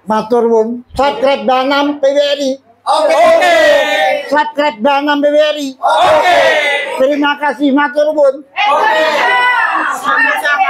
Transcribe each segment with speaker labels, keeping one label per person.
Speaker 1: Matur nuwun. Subscribe Danam PWRI.
Speaker 2: Oke.
Speaker 1: Subscribe Danam PWRI.
Speaker 2: Oke.
Speaker 1: Terima kasih, matur nuwun.
Speaker 2: Oke. Sama-sama.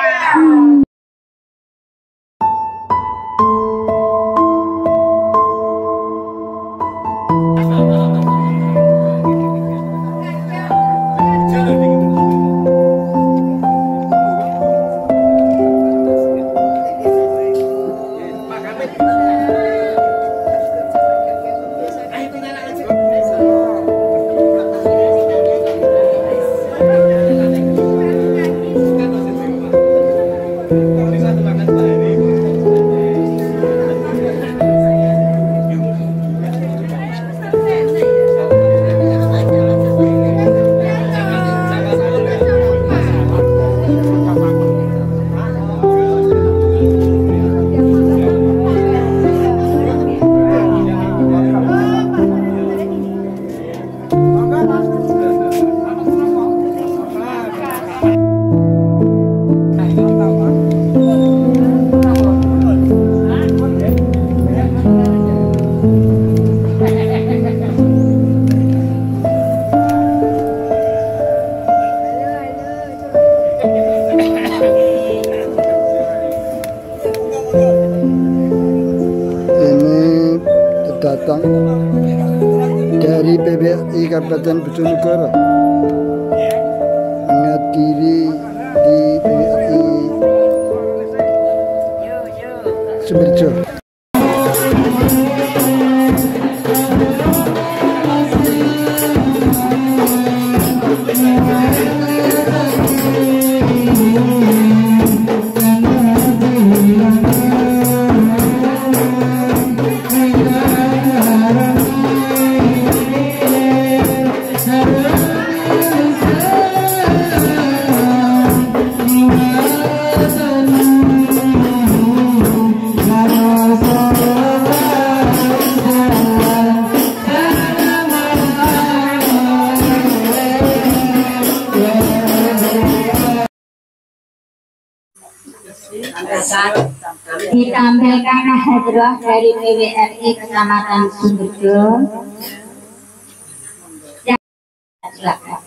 Speaker 1: Datang dari PWRI Kabupaten Bojonegoro menghadiri di PWRI Sumerjo.
Speaker 3: Ditampilkan hadiah dari PWRI Kecamatan Sumerjo. Silakan.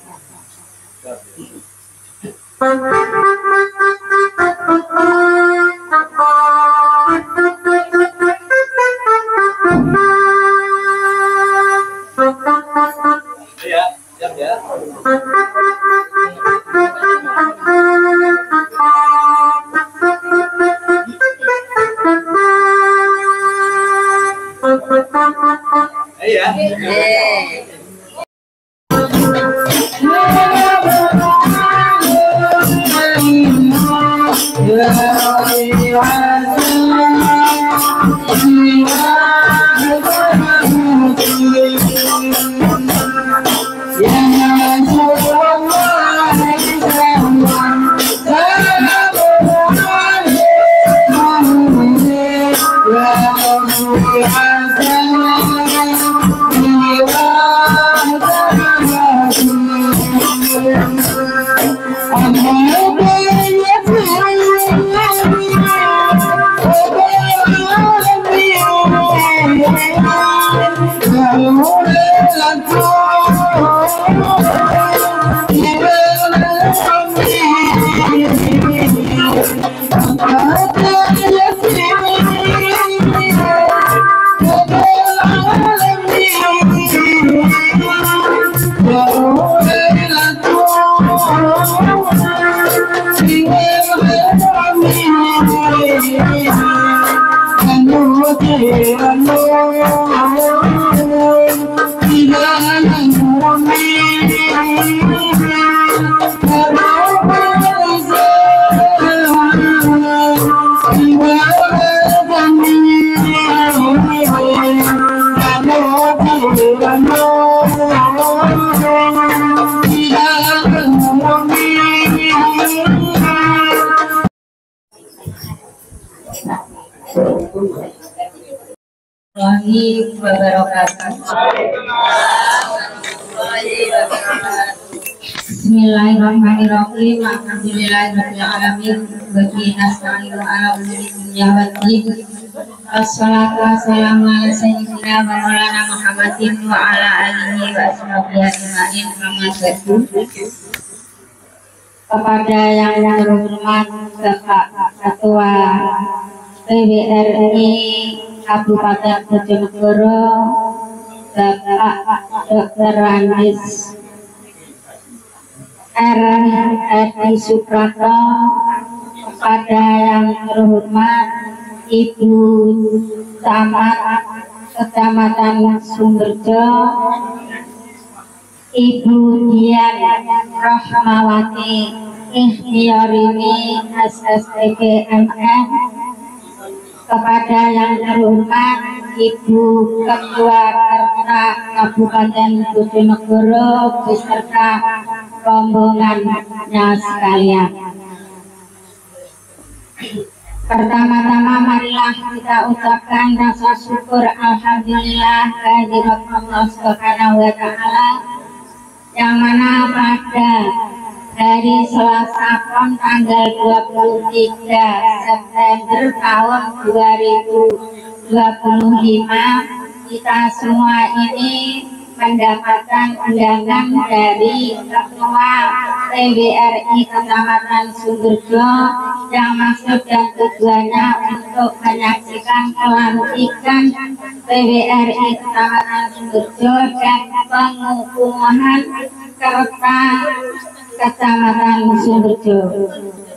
Speaker 3: Bismillahirrahmanirrahim. Alhamdulillahirabbil alamin. Wa bihi nasta'inu ala umuri dunya wad din. Assalatu wassalamu ala sayyidina wa maulana Muhammadin wa ala alihi wa ashabihi ajma'in. Amma ba'du. Kepada yang terhormat Bapak Ketua PWRI Kabupaten Bojonegoro, Bapak Dr. Andes R. Edi Suprapto, kepada yang terhormat Ibu Camat Kecamatan Sumberjo, Ibu Dian Rahmawati Ikhtiarini SSTB MM, kepada yang terhormat Ibu Ketua Kerta Kabupaten Bojonegoro beserta rombongannya sekalian. Pertama-tama marilah kita ucapkan rasa syukur alhamdulillah kehadirat Allah Subhanahu wa taala, yang mana pada hari Selasa Pon tanggal 23 September tahun 2025 kita semua ini mendapatkan undangan dari Ketua PWRI Kecamatan Sumberjo yang maksud dan tujuannya untuk menyaksikan pelantikan PWRI Kecamatan Sumberjo dan pengukuhan Kerta Kecamatan Sumberjo.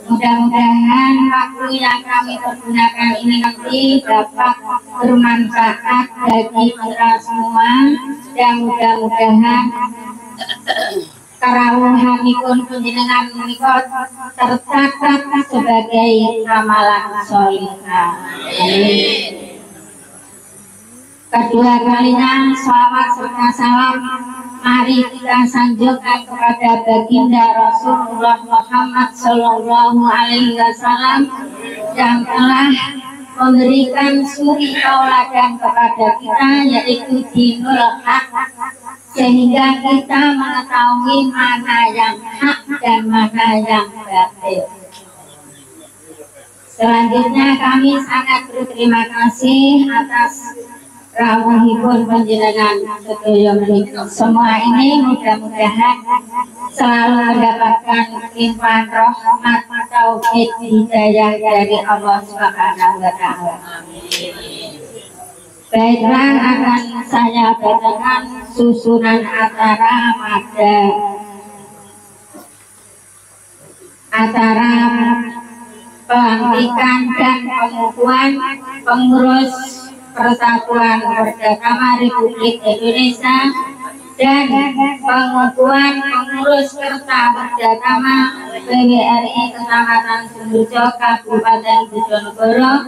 Speaker 3: Mudah-mudahan waktu yang kami pergunakan ini nanti dapat bermanfaat bagi kita semua, dan mudah-mudahan karawuhanipun panjenengan menika tercatat sebagai amalan sholihah. Amin. Kedua kalinya salawat serta salam mari kita sanjungkan kepada baginda Rasulullah Muhammad Sallallahu Alaihi Wasallam yang telah memberikan suri tauladan kepada kita, yaitu dinul haq, sehingga kita mengetahui mana yang hak dan mana yang batil. Selanjutnya kami sangat berterima kasih atas rawuhipun panjenengan sedaya semua ini, mudah-mudahan selalu mendapatkan limpahan rahmat tauhid hidayah dari Allah Subhanahu wa taala. Baiklah, akan saya bacakan susunan acara pada acara pelantikan dan pengukuhan pengurus Persatuan Beragama Republik Indonesia dan pengukuhan pengurus Kerta Beragama PWRI Kecamatan Sumberjo Kabupaten Bojonegoro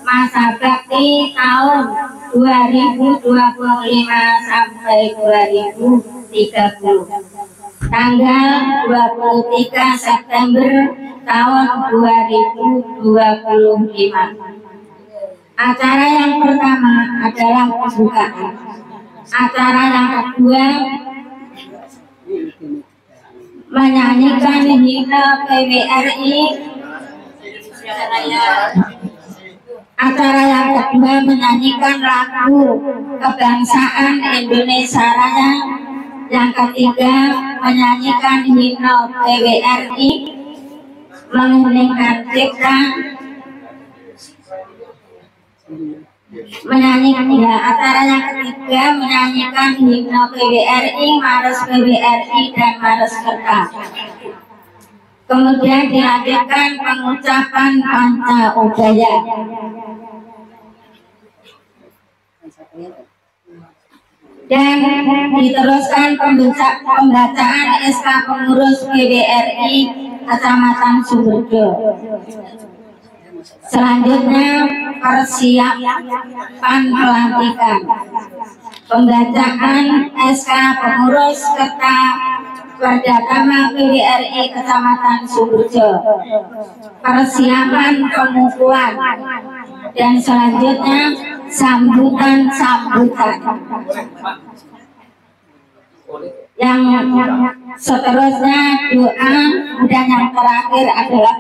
Speaker 3: masa bakti tahun 2025 sampai 2030, tanggal 23 September tahun 2025. Acara yang pertama adalah pembukaan. Acara yang kedua menyanyikan himne PWRI. Acara yang kedua menyanyikan lagu kebangsaan Indonesia Raya. Yang ketiga menyanyikan himne PWRI, mengeningkan cipta, acara yang ketiga menyanyikan himne PWRI, Maros PWRI dan Maros Kerta. Kemudian dilanjutkan pengucapan Panca Udaya. Dan diteruskan pembacaan SK pengurus PWRI Kecamatan Sumberjo. Selanjutnya persiapan pelantikan, pembacaan SK pengurus Kerta Beragama PWRI Kecamatan Sumberjo, persiapan pengukuhan, dan selanjutnya sambutan. Yang seterusnya doa, dan yang terakhir adalah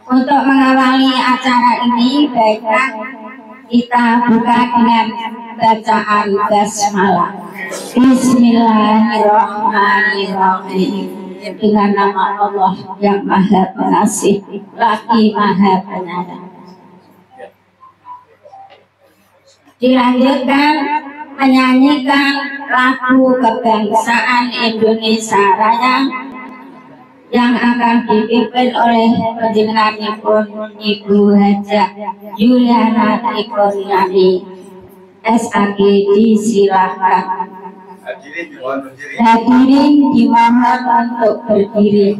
Speaker 3: Untuk mengawali acara ini, baiklah kita buka dengan bacaan basmalah. Bismillahirrahmanirrahim. Dengan nama Allah yang Maha Pengasih lagi Maha Penyayang. Dilanjutkan menyanyikan lagu kebangsaan Indonesia Raya yang akan dipimpin oleh panjenenganipun Ibu Hajah Yuliana Trikoriani SAG. Disilahkan. Hadirin dimohon untuk berdiri.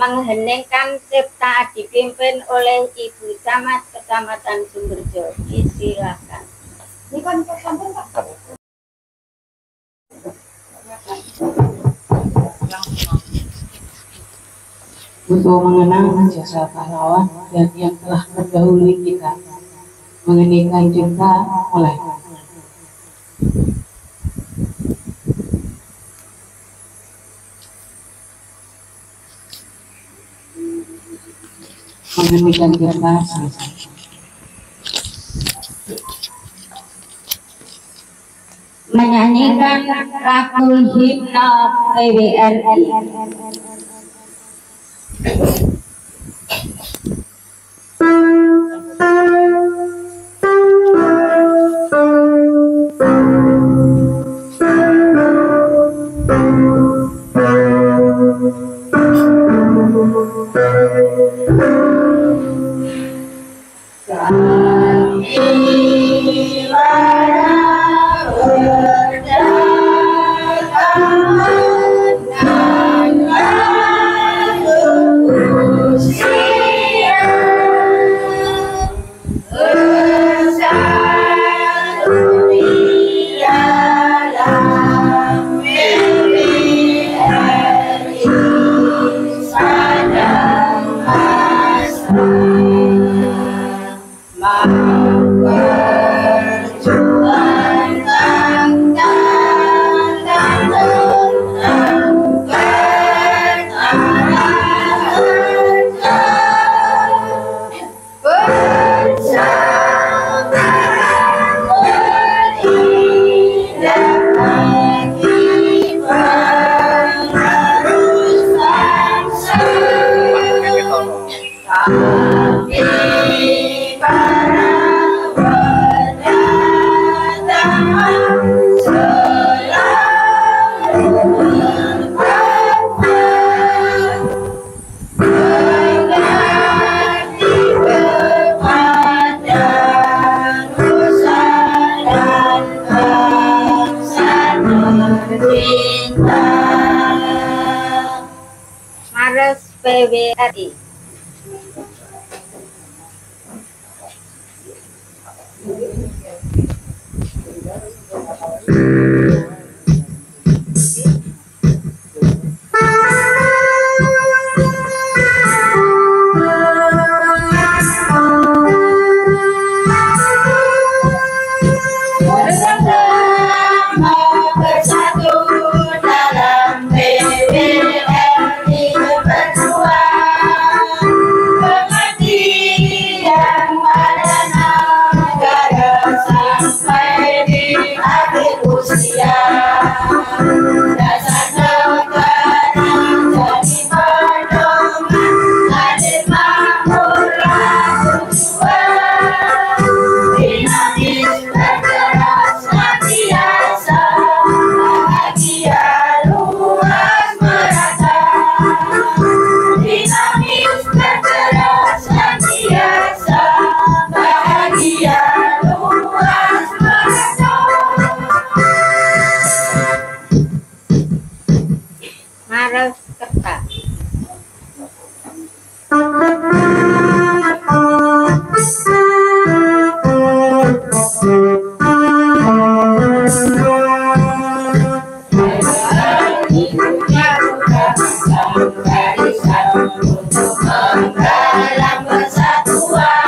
Speaker 3: Mengheningkan cipta dipimpin oleh Ibu Camat Kecamatan Sumberjo. Silakan.
Speaker 2: Untuk mengenang jasa pahlawan dan yang telah mendahului kita, mengeningkan cipta mulai. Mengeningkan cipta selesai.
Speaker 3: Menyanyikan lagu himne PWRI. Mares PWRI.
Speaker 4: Bersatu dalam PWRI berjuang, pengabdian pada negara sampai di akhir usia. Dasar negara jadi pedoman, adil makmurlah tujuan. Dinamis bergerak senantiasa, bahagia luas merata. Dinamis bergerak senantiasa, bahagia luas merata.
Speaker 3: Mares Kerta.
Speaker 4: Dalam persatuan,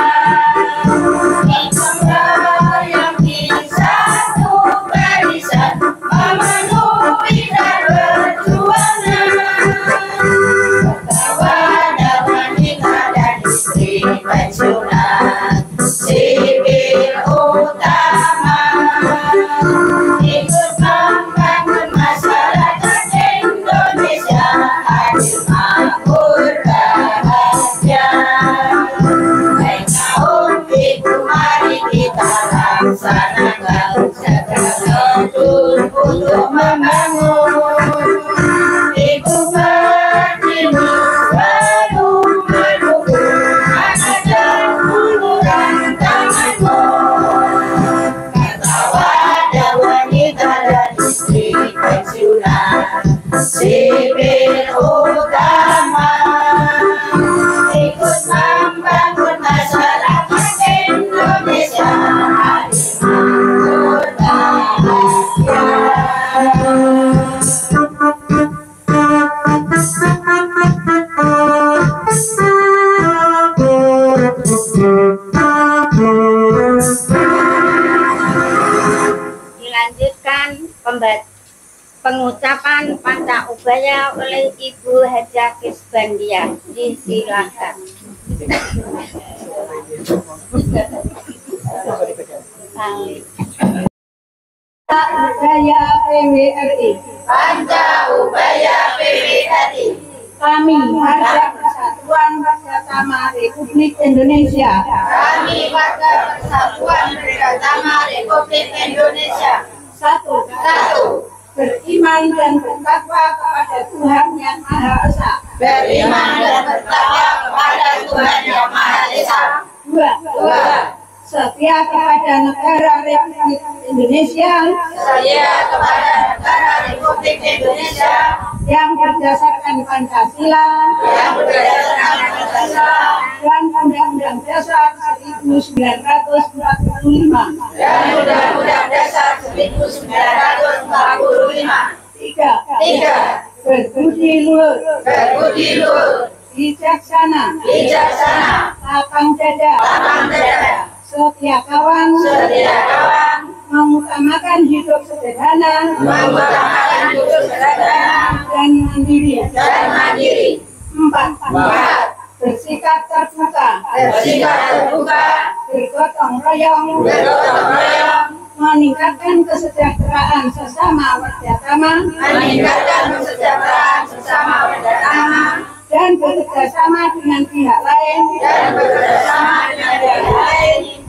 Speaker 4: yang di satu barisan, memenuhi dan perjuangan. Wadah wanita dan istri pensiunan, sipil utama, ikut membangun masyarakat Indonesia adil makmur bahagia. Baik tahun itu mari kita laksanakan segala untuk membangun. Ibu Pertiwi selalu mendukung, mengajak uluran tanganmu. Kata wadah wanita dan istri pensiunan, sipil utama, ikut membangun masyarakat Indonesia adil makmur bahagia.
Speaker 3: Dilanjutkan pengucapan Panca Ubaya oleh Ibu Hajah Kisbandia. Disilakan.
Speaker 2: Ubaya PWRI.
Speaker 4: Panca Ubaya PWRI.
Speaker 2: Kami warga Persatuan Bersama Republik Indonesia.
Speaker 4: Kami warga Persatuan Bersama Republik Indonesia.
Speaker 2: Satu, beriman dan bertakwa kepada Tuhan Yang Maha Esa.
Speaker 4: Beriman dan bertakwa kepada Tuhan Yang Maha Esa.
Speaker 2: Dua, setia kepada negara Republik Indonesia
Speaker 4: Setia kepada negara Republik Indonesia
Speaker 2: yang berdasarkan Pancasila
Speaker 4: yang berdasarkan Pancasila
Speaker 2: dan Undang-Undang Dasar 1945.
Speaker 4: dan Undang-Undang Dasar 1945.
Speaker 2: Tiga,
Speaker 4: Tiga,
Speaker 2: berbudi luhur, bijaksana, lapang dada, setia kawan, mengutamakan hidup sederhana dan mandiri. Empat, bersikap terbuka, bergotong royong, meningkatkan kesejahteraan sesama warga dan bekerja sama dengan pihak lain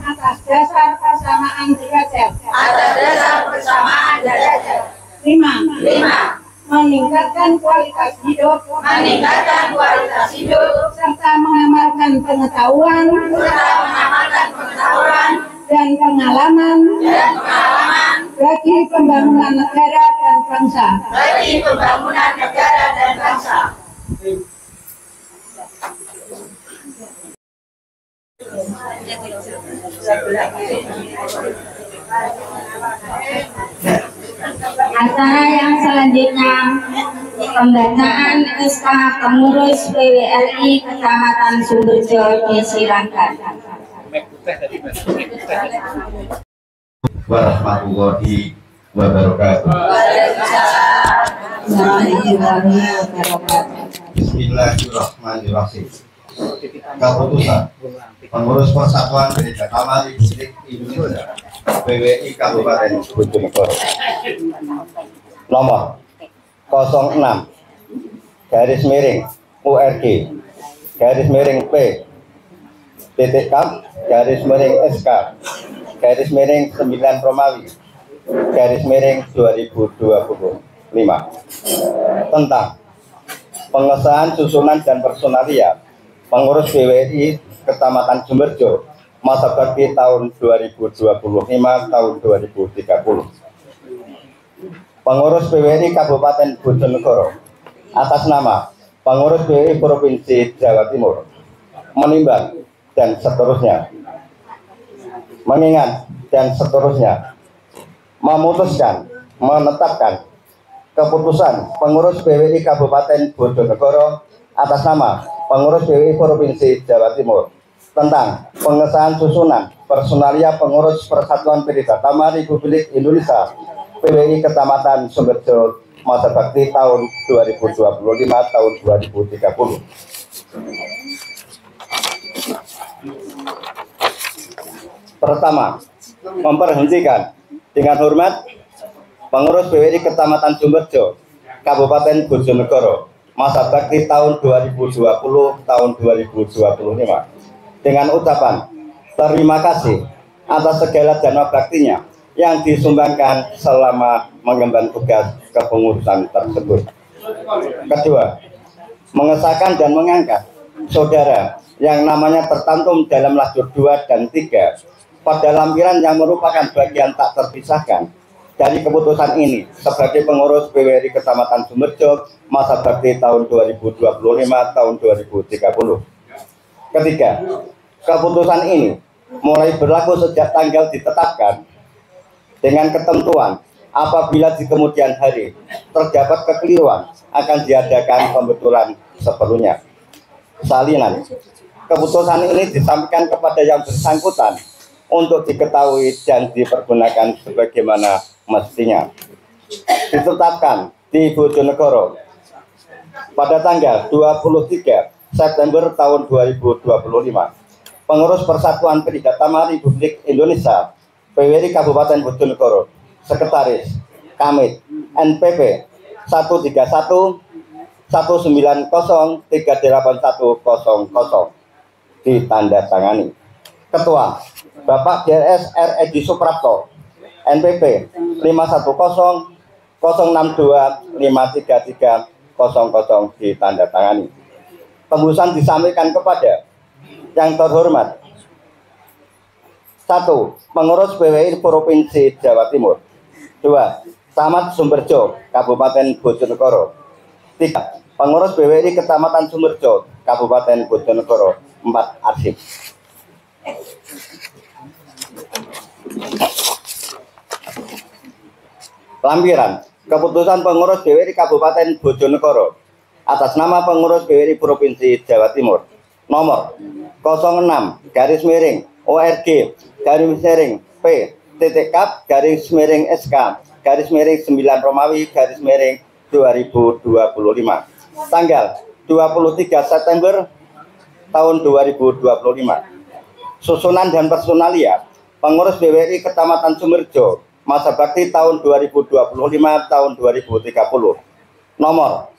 Speaker 2: atas dasar persamaan derajat. Lima, meningkatkan kualitas hidup serta mengamalkan pengetahuan dan pengalaman
Speaker 3: bagi pembangunan negara dan bangsa.
Speaker 4: Bagi pembangunan negara dan bangsa.
Speaker 3: Acara yang selanjutnya pembacaan SK pengurus PWRI Kecamatan Sumberjo disilakan.
Speaker 5: Warahmatullahi wabarakatuh. Bismillahirrahmanirrahim. Keputusan pengurus Persatuan Gereja Kamar Republik Indonesia PWI Kabupaten Bojonegoro nomor 06 garis miring URG garis miring P titik kap garis miring SK garis miring 9 Romawi garis miring 2025 tentang pengesahan susunan dan personalia pengurus PWRI Kecamatan Sumberjo masa bakti tahun 2025 tahun 2030. Pengurus PWRI Kabupaten Bojonegoro atas nama pengurus PWRI Provinsi Jawa Timur menimbang dan seterusnya, mengingat dan seterusnya, memutuskan, menetapkan keputusan pengurus PWRI Kabupaten Bojonegoro atas nama pengurus PWRI Provinsi Jawa Timur tentang pengesahan susunan personalia pengurus Persatuan Gereja Kamar Republik Indonesia PWRI Kecamatan Sumberjo masa bakti tahun 2025 tahun 2030. Pertama, memberhentikan dengan hormat pengurus PWRI Kecamatan Sumberjo Kabupaten Bojonegoro masa bakti tahun 2020 tahun 2025 dengan ucapan terima kasih atas segala dana baktinya yang disumbangkan selama mengemban tugas kepengurusan tersebut. Kedua, mengesahkan dan mengangkat saudara yang namanya tercantum dalam lajur 2 dan 3 pada lampiran yang merupakan bagian tak terpisahkan dari keputusan ini sebagai pengurus PWRI Kecamatan Sumberjo masa bakti tahun 2025 tahun 2030. Ketiga, keputusan ini mulai berlaku sejak tanggal ditetapkan dengan ketentuan apabila di kemudian hari terdapat kekeliruan akan diadakan pembetulan sepenuhnya. Salinan, keputusan ini disampaikan kepada yang bersangkutan untuk diketahui dan dipergunakan sebagaimana mestinya. Ditetapkan di Bojonegoro pada tanggal 23 September tahun 2025. Pengurus Persatuan Gereja Kamar Republik Indonesia PWRI Kabupaten Bojonegoro, Sekretaris Kamit NPP 131 190 38100 ditandatangani. Ketua Bapak DRS R. Edi Suprapto NPP 510 062 533 00 ditandatangani. Tembusan disampaikan kepada yang terhormat 1. Pengurus PWRI Provinsi Jawa Timur. 2. Camat Sumberjo Kabupaten Bojonegoro. 3. Pengurus PWRI Kecamatan Sumberjo Kabupaten Bojonegoro. 4. Arsip. Lampiran keputusan pengurus PWRI Kabupaten Bojonegoro atas nama pengurus PWRI Provinsi Jawa Timur nomor 06 garis miring ORG garis miring P titik kap garis miring SK garis miring 9 Romawi garis miring 2025 tanggal 23 September tahun 2025. Susunan dan personalia pengurus PWRI Kecamatan Sumberjo masa bakti tahun 2025 tahun 2030. Nomor,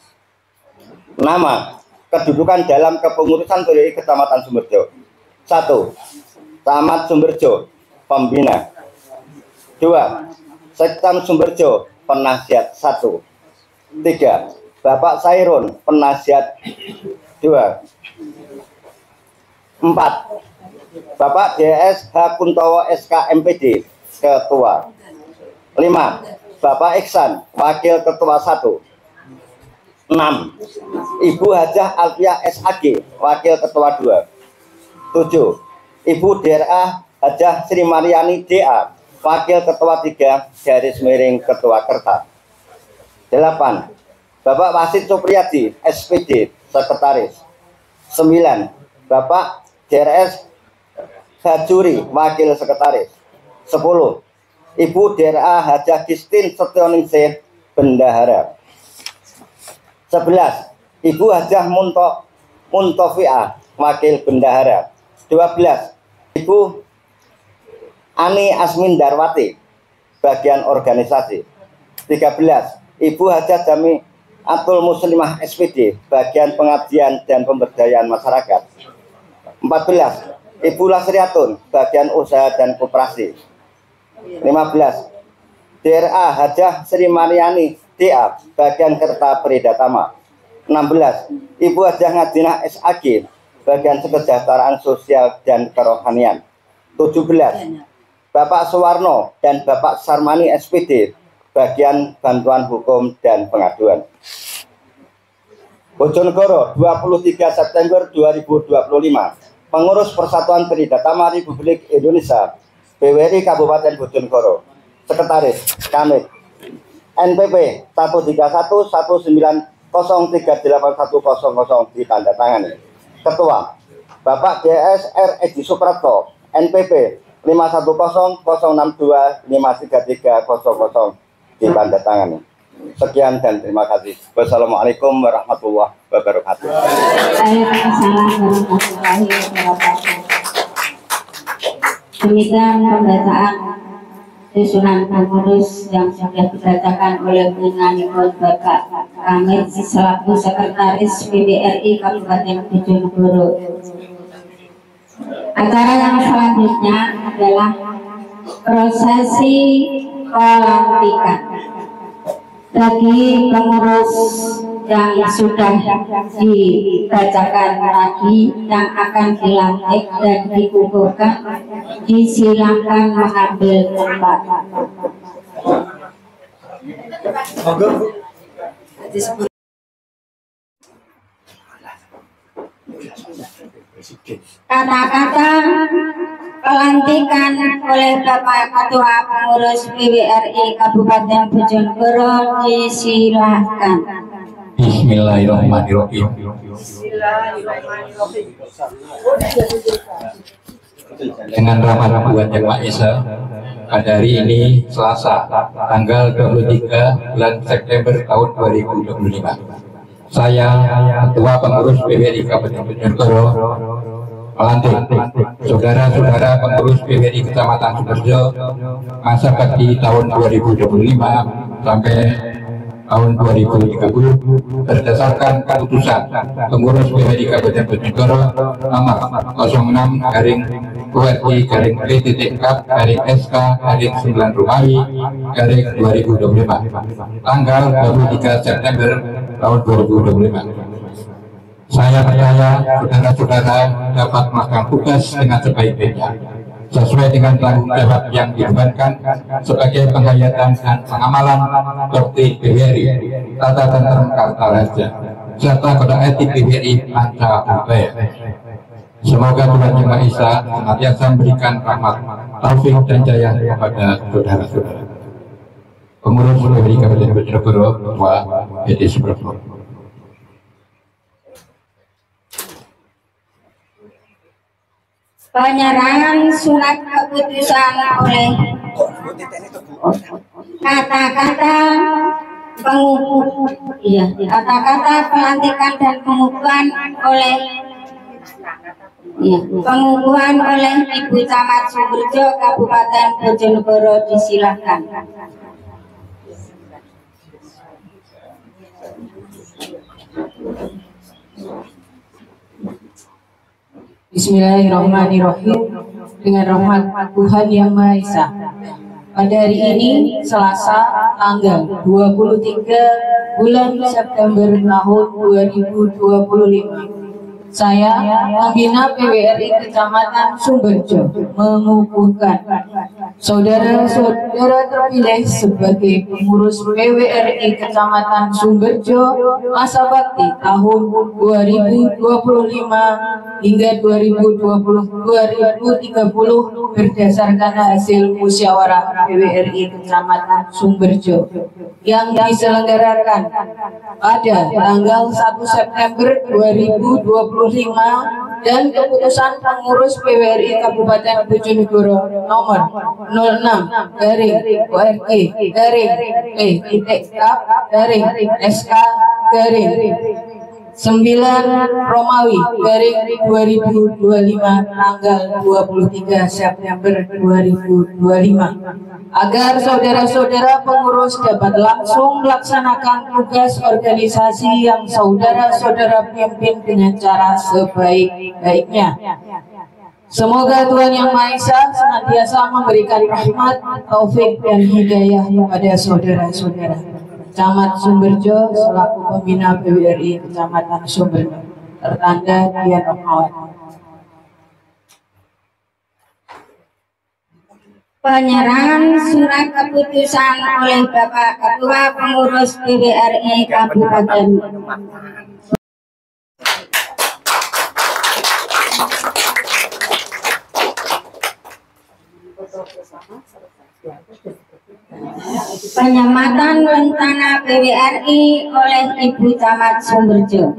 Speaker 5: nama, kedudukan dalam kepengurusan PWRI Kecamatan Sumberjo. 1. Camat Sumberjo, pembina. 2. Sektam Sumberjo, penasihat 1. 3. Bapak Sairun, penasihat 2. 4. Bapak DS H. Kuntowo SK MPD, ketua. 5. Bapak Iksan, Wakil Ketua 1. 6. Ibu Hajah Alfiah SAG, Wakil Ketua 2. 7. Ibu DRA Hajah Sri Mariani DA, Wakil Ketua 3 garis miring Ketua Kerta. 8. Bapak Wasid Supriyadi SPD, Sekretaris. 9. Bapak DRS Hajuri, Wakil Sekretaris. 10. Ibu DRA Hajah Kistin Setioningsih, Bendahara. 11. Ibu Hajah Muntofiah, Wakil Bendahara. 12. Ibu Ani Asmin Darwati, bagian organisasi. 13. Ibu Hajah Jami Atul Muslimah SPD, bagian pengabdian dan pemberdayaan masyarakat. 14. Ibu Lasriatun, bagian usaha dan koperasi. 15. DRA Hajah Sri Mariani DA, bagian Kerta Peridatama. 16. Ibu Hajah Ngadinah SAG, bagian kesejahteraan sosial dan kerohanian. 17. Bapak Suwarno dan Bapak Sarmani SPD, bagian bantuan hukum dan pengaduan. Bojonegoro, 23 September 2025. Pengurus Persatuan Peridatama Republik Indonesia, BWRI Kabupaten Bojonegoro. Sekretaris Kamit NPP 13119038100 ditandatangani. Ketua Bapak DSR Edi Suprapto, NPP 51006253300 ditandatangani. Sekian dan terima kasih. Wassalamualaikum warahmatullahi wabarakatuh.
Speaker 3: Waalaikumsalam warahmatullahi wabarakatuh. Demikian pembacaan susunan pengurus yang sudah dibacakan oleh Penyanyikan Bapak Kamit selaku Sekretaris PDRI Kabupaten Bojonegoro. Acara yang selanjutnya adalah prosesi pelantikan bagi pengurus yang sudah dibacakan lagi yang akan dilantik dan dikukuhkan, disilakan mengambil tempat. Kata-kata pelantikan oleh Bapak Ketua Pengurus PWRI Kabupaten Bojonegoro disilahkan.
Speaker 6: Bismillahirrahmanirrahim. Dengan rahmat buat Yang Maha Esa, pada hari ini Selasa tanggal 23 bulan September tahun 2025, saya Ketua Pengurus PWRI Kabupaten Bojonegoro melantik saudara-saudara pengurus PWRI Kecamatan Sumerjo masa bakti tahun 2025 sampai tahun 2030 berdasarkan keputusan pengurus PWRI Kabupaten Bojonegoro nomor 06/URI/P.K/SK/9 Romawi /2025 tanggal 23 September tahun 2025. Saya percaya saudara-saudara dapat melakukan tugas dengan sebaik-baiknya sesuai dengan tanggung jawab yang dibebankan sebagai penghayatan dan pengamalan tertib PWRI, tata tertib Kartaraja, serta kode etik PWRI Panca Ubaya. Semoga Tuhan Yang Maha Esa senantiasa memberikan rahmat, taufik dan jaya kepada saudara-saudara. Pengurus PWRI Kabupaten Bojonegoro, Ketua Edi Suprapto.
Speaker 3: Penyerahan surat keputusan oleh kata-kata pelantikan dan pengukuhan oleh Ibu Camat Sumerjo Kabupaten Bojonegoro disilahkan.
Speaker 2: Bismillahirrahmanirrahim. Dengan rahmat Tuhan Yang Maha Esa, pada hari ini Selasa tanggal 23 bulan September tahun 2025, Saya, pembina PWRI Kecamatan Sumberjo, mengukuhkan saudara-saudara terpilih sebagai pengurus PWRI Kecamatan Sumberjo masa bakti tahun 2025 hingga 2030 berdasarkan hasil musyawarah PWRI Kecamatan Sumberjo yang diselenggarakan pada tanggal 1 September 2025 dan keputusan pengurus PWRI Kabupaten Bojonegoro nomor 06/P-Kap/SK/9 Romawi /2025 tanggal 23 September 2025 agar saudara-saudara pengurus dapat langsung melaksanakan tugas organisasi yang saudara-saudara pimpin dengan cara sebaik-baiknya. Semoga Tuhan Yang Maha Esa senantiasa memberikan rahmat, taufik, dan hidayah kepada saudara-saudara. Camat Sumberjo selaku pembina PWRI Kecamatan Sumberjo. Tertanda Dian Rahmawati.
Speaker 3: Penyerahan surat keputusan oleh Bapak Ketua Pengurus PWRI Kabupaten. Penyematan rencana PWRI oleh Ibu Camat Sumberjo.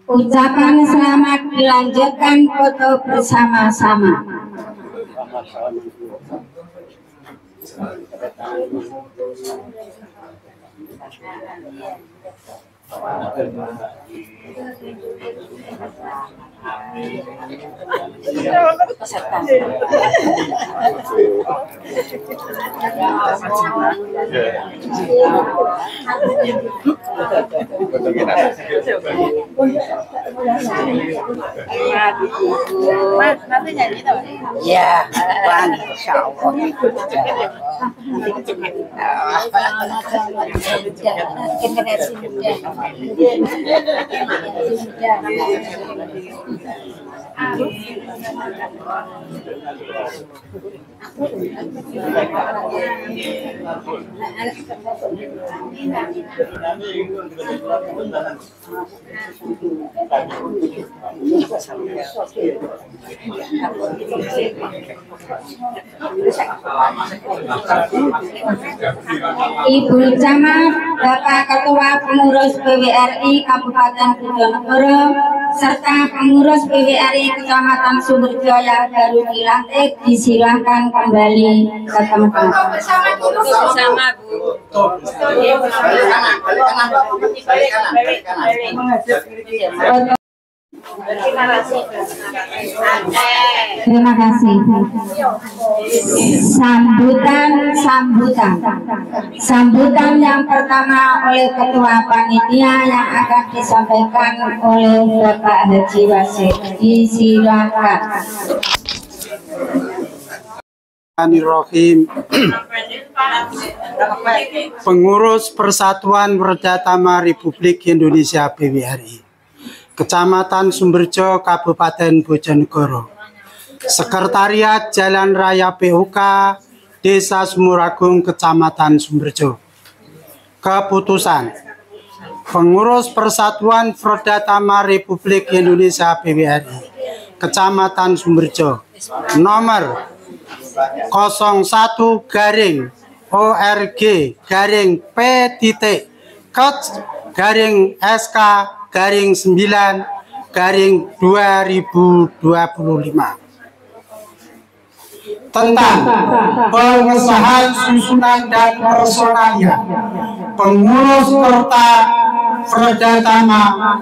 Speaker 3: Ucapan selamat dilanjutkan foto bersama-sama.
Speaker 4: Mas, nanti nyanyi tau? Ya, insya Allah. Generasi muda.
Speaker 3: Ibu Camat, Bapak Ketua Pengurus PWRI Kabupaten Bojonegoro serta pengurus PWRI Kecamatan Sumberjo yang baru dilantik disilahkan kembali ke tempat.
Speaker 4: Bersama dulu bersama Bu.
Speaker 3: Terima kasih. Sambutan yang pertama oleh Ketua Panitia yang akan disampaikan oleh Bapak Haji Wasid. Disilakan.
Speaker 7: Bismillahirrahmanirrahim. Pengurus Persatuan Perdata Republik Indonesia PWRI Kecamatan Sumberjo, Kabupaten Bojonegoro. Sekretariat Jalan Raya PUK Desa Sumuragung, Kecamatan Sumberjo. Keputusan Pengurus Persatuan Perdata Republik Indonesia PWRI Kecamatan Sumberjo nomor 01-P-SK-9/2025 tentang pengesahan susunan dan personalia pengurus Perdata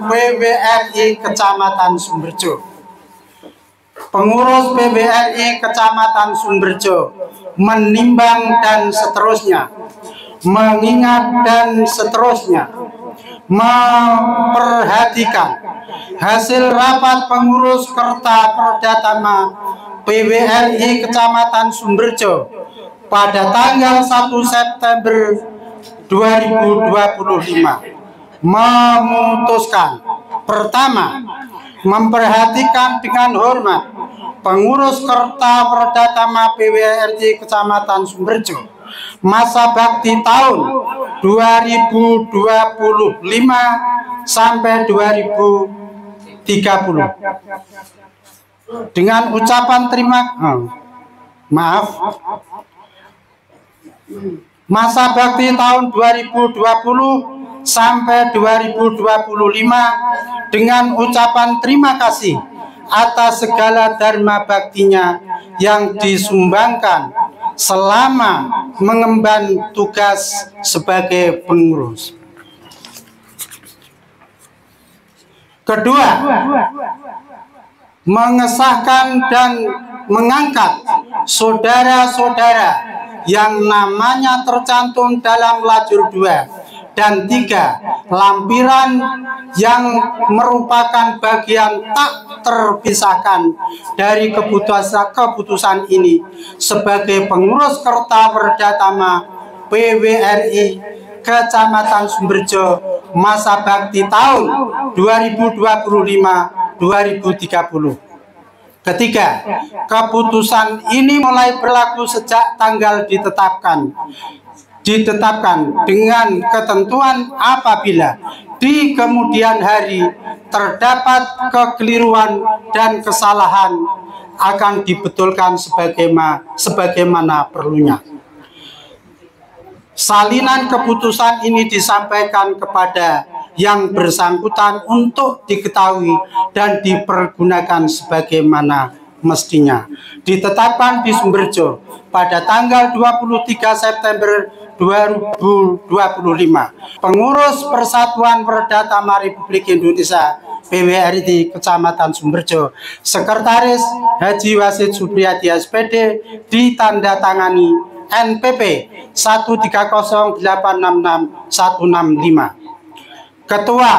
Speaker 7: PWRI Kecamatan Sumberjo. pengurus PBRI Kecamatan Sumberjo menimbang dan seterusnya, mengingat dan seterusnya, memperhatikan hasil rapat pengurus Kerta Perdhatama PBRI Kecamatan Sumberjo pada tanggal 1 September 2025 memutuskan: pertama, memperhatikan dengan hormat pengurus Kerta Perdhatama PBRI Kecamatan Sumberjo masa bakti tahun 2025 sampai 2030 dengan ucapan masa bakti tahun 2020 sampai 2025 dengan ucapan terima kasih atas segala dharma baktinya yang disumbangkan selama mengemban tugas sebagai pengurus. Kedua, mengesahkan dan mengangkat saudara-saudara yang namanya tercantum dalam lajur 2 dan 3 lampiran yang merupakan bagian tak terpisahkan dari keputusan ini sebagai pengurus Kerta Perdhatama PBRI Kecamatan Sumberjo masa bakti tahun 2025-2030. Ketiga, keputusan ini mulai berlaku sejak tanggal ditetapkan dengan ketentuan apabila di kemudian hari terdapat kekeliruan dan kesalahan akan dibetulkan sebagaimana perlunya. Salinan keputusan ini disampaikan kepada yang bersangkutan untuk diketahui dan dipergunakan sebagaimana mestinya. Ditetapkan di Sumberjo pada tanggal 23 September 2025. Pengurus Persatuan Perdhatama Republik Indonesia PBRI Kecamatan Sumberjo, Sekretaris Haji Wasid Supriyadi SPD, ditandatangani NPP 130866165. Ketua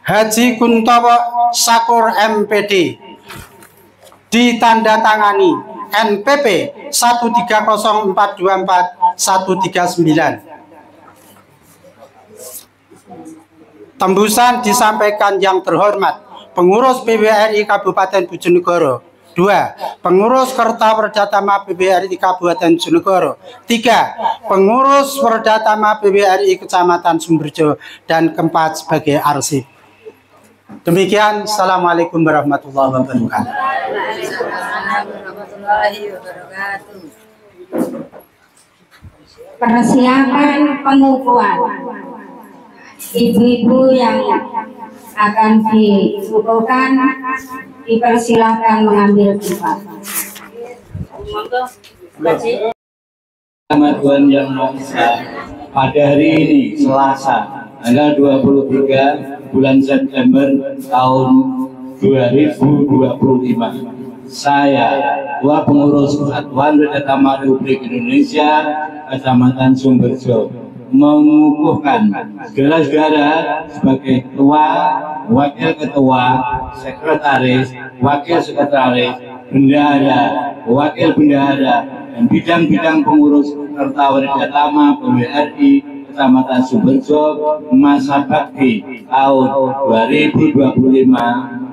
Speaker 7: Haji Kuntowo Sakur MPD, ditandatangani NPP 130424139. Tembusan disampaikan yang terhormat pengurus PBRI Kabupaten Bojonegoro. 2. Pengurus Kerta Perdhatama PBRI Kabupaten Bojonegoro. 3. Pengurus Perdhatama PBRI Kecamatan Sumberjo. Dan keempat sebagai arsip. Demikian, Assalamualaikum warahmatullahi wabarakatuh.
Speaker 3: Persiapan pengukuhan ibu-ibu yang akan dikukuhkan dipersilahkan mengambil tempat.
Speaker 8: Tuhan yang Maha Esa, pada hari ini Selasa tanggal 23 bulan September tahun 2025, saya, Ketua Pengurus Persatuan Perdhatama Republik Indonesia Kecamatan Sumberjo, mengukuhkan segala-segala sebagai ketua, wakil ketua, sekretaris, wakil sekretaris, bendahara, wakil bendahara, dan bidang-bidang pengurus Kerta Perdhatama PBRI Kecamatan Sumberjo masa bakti tahun 2025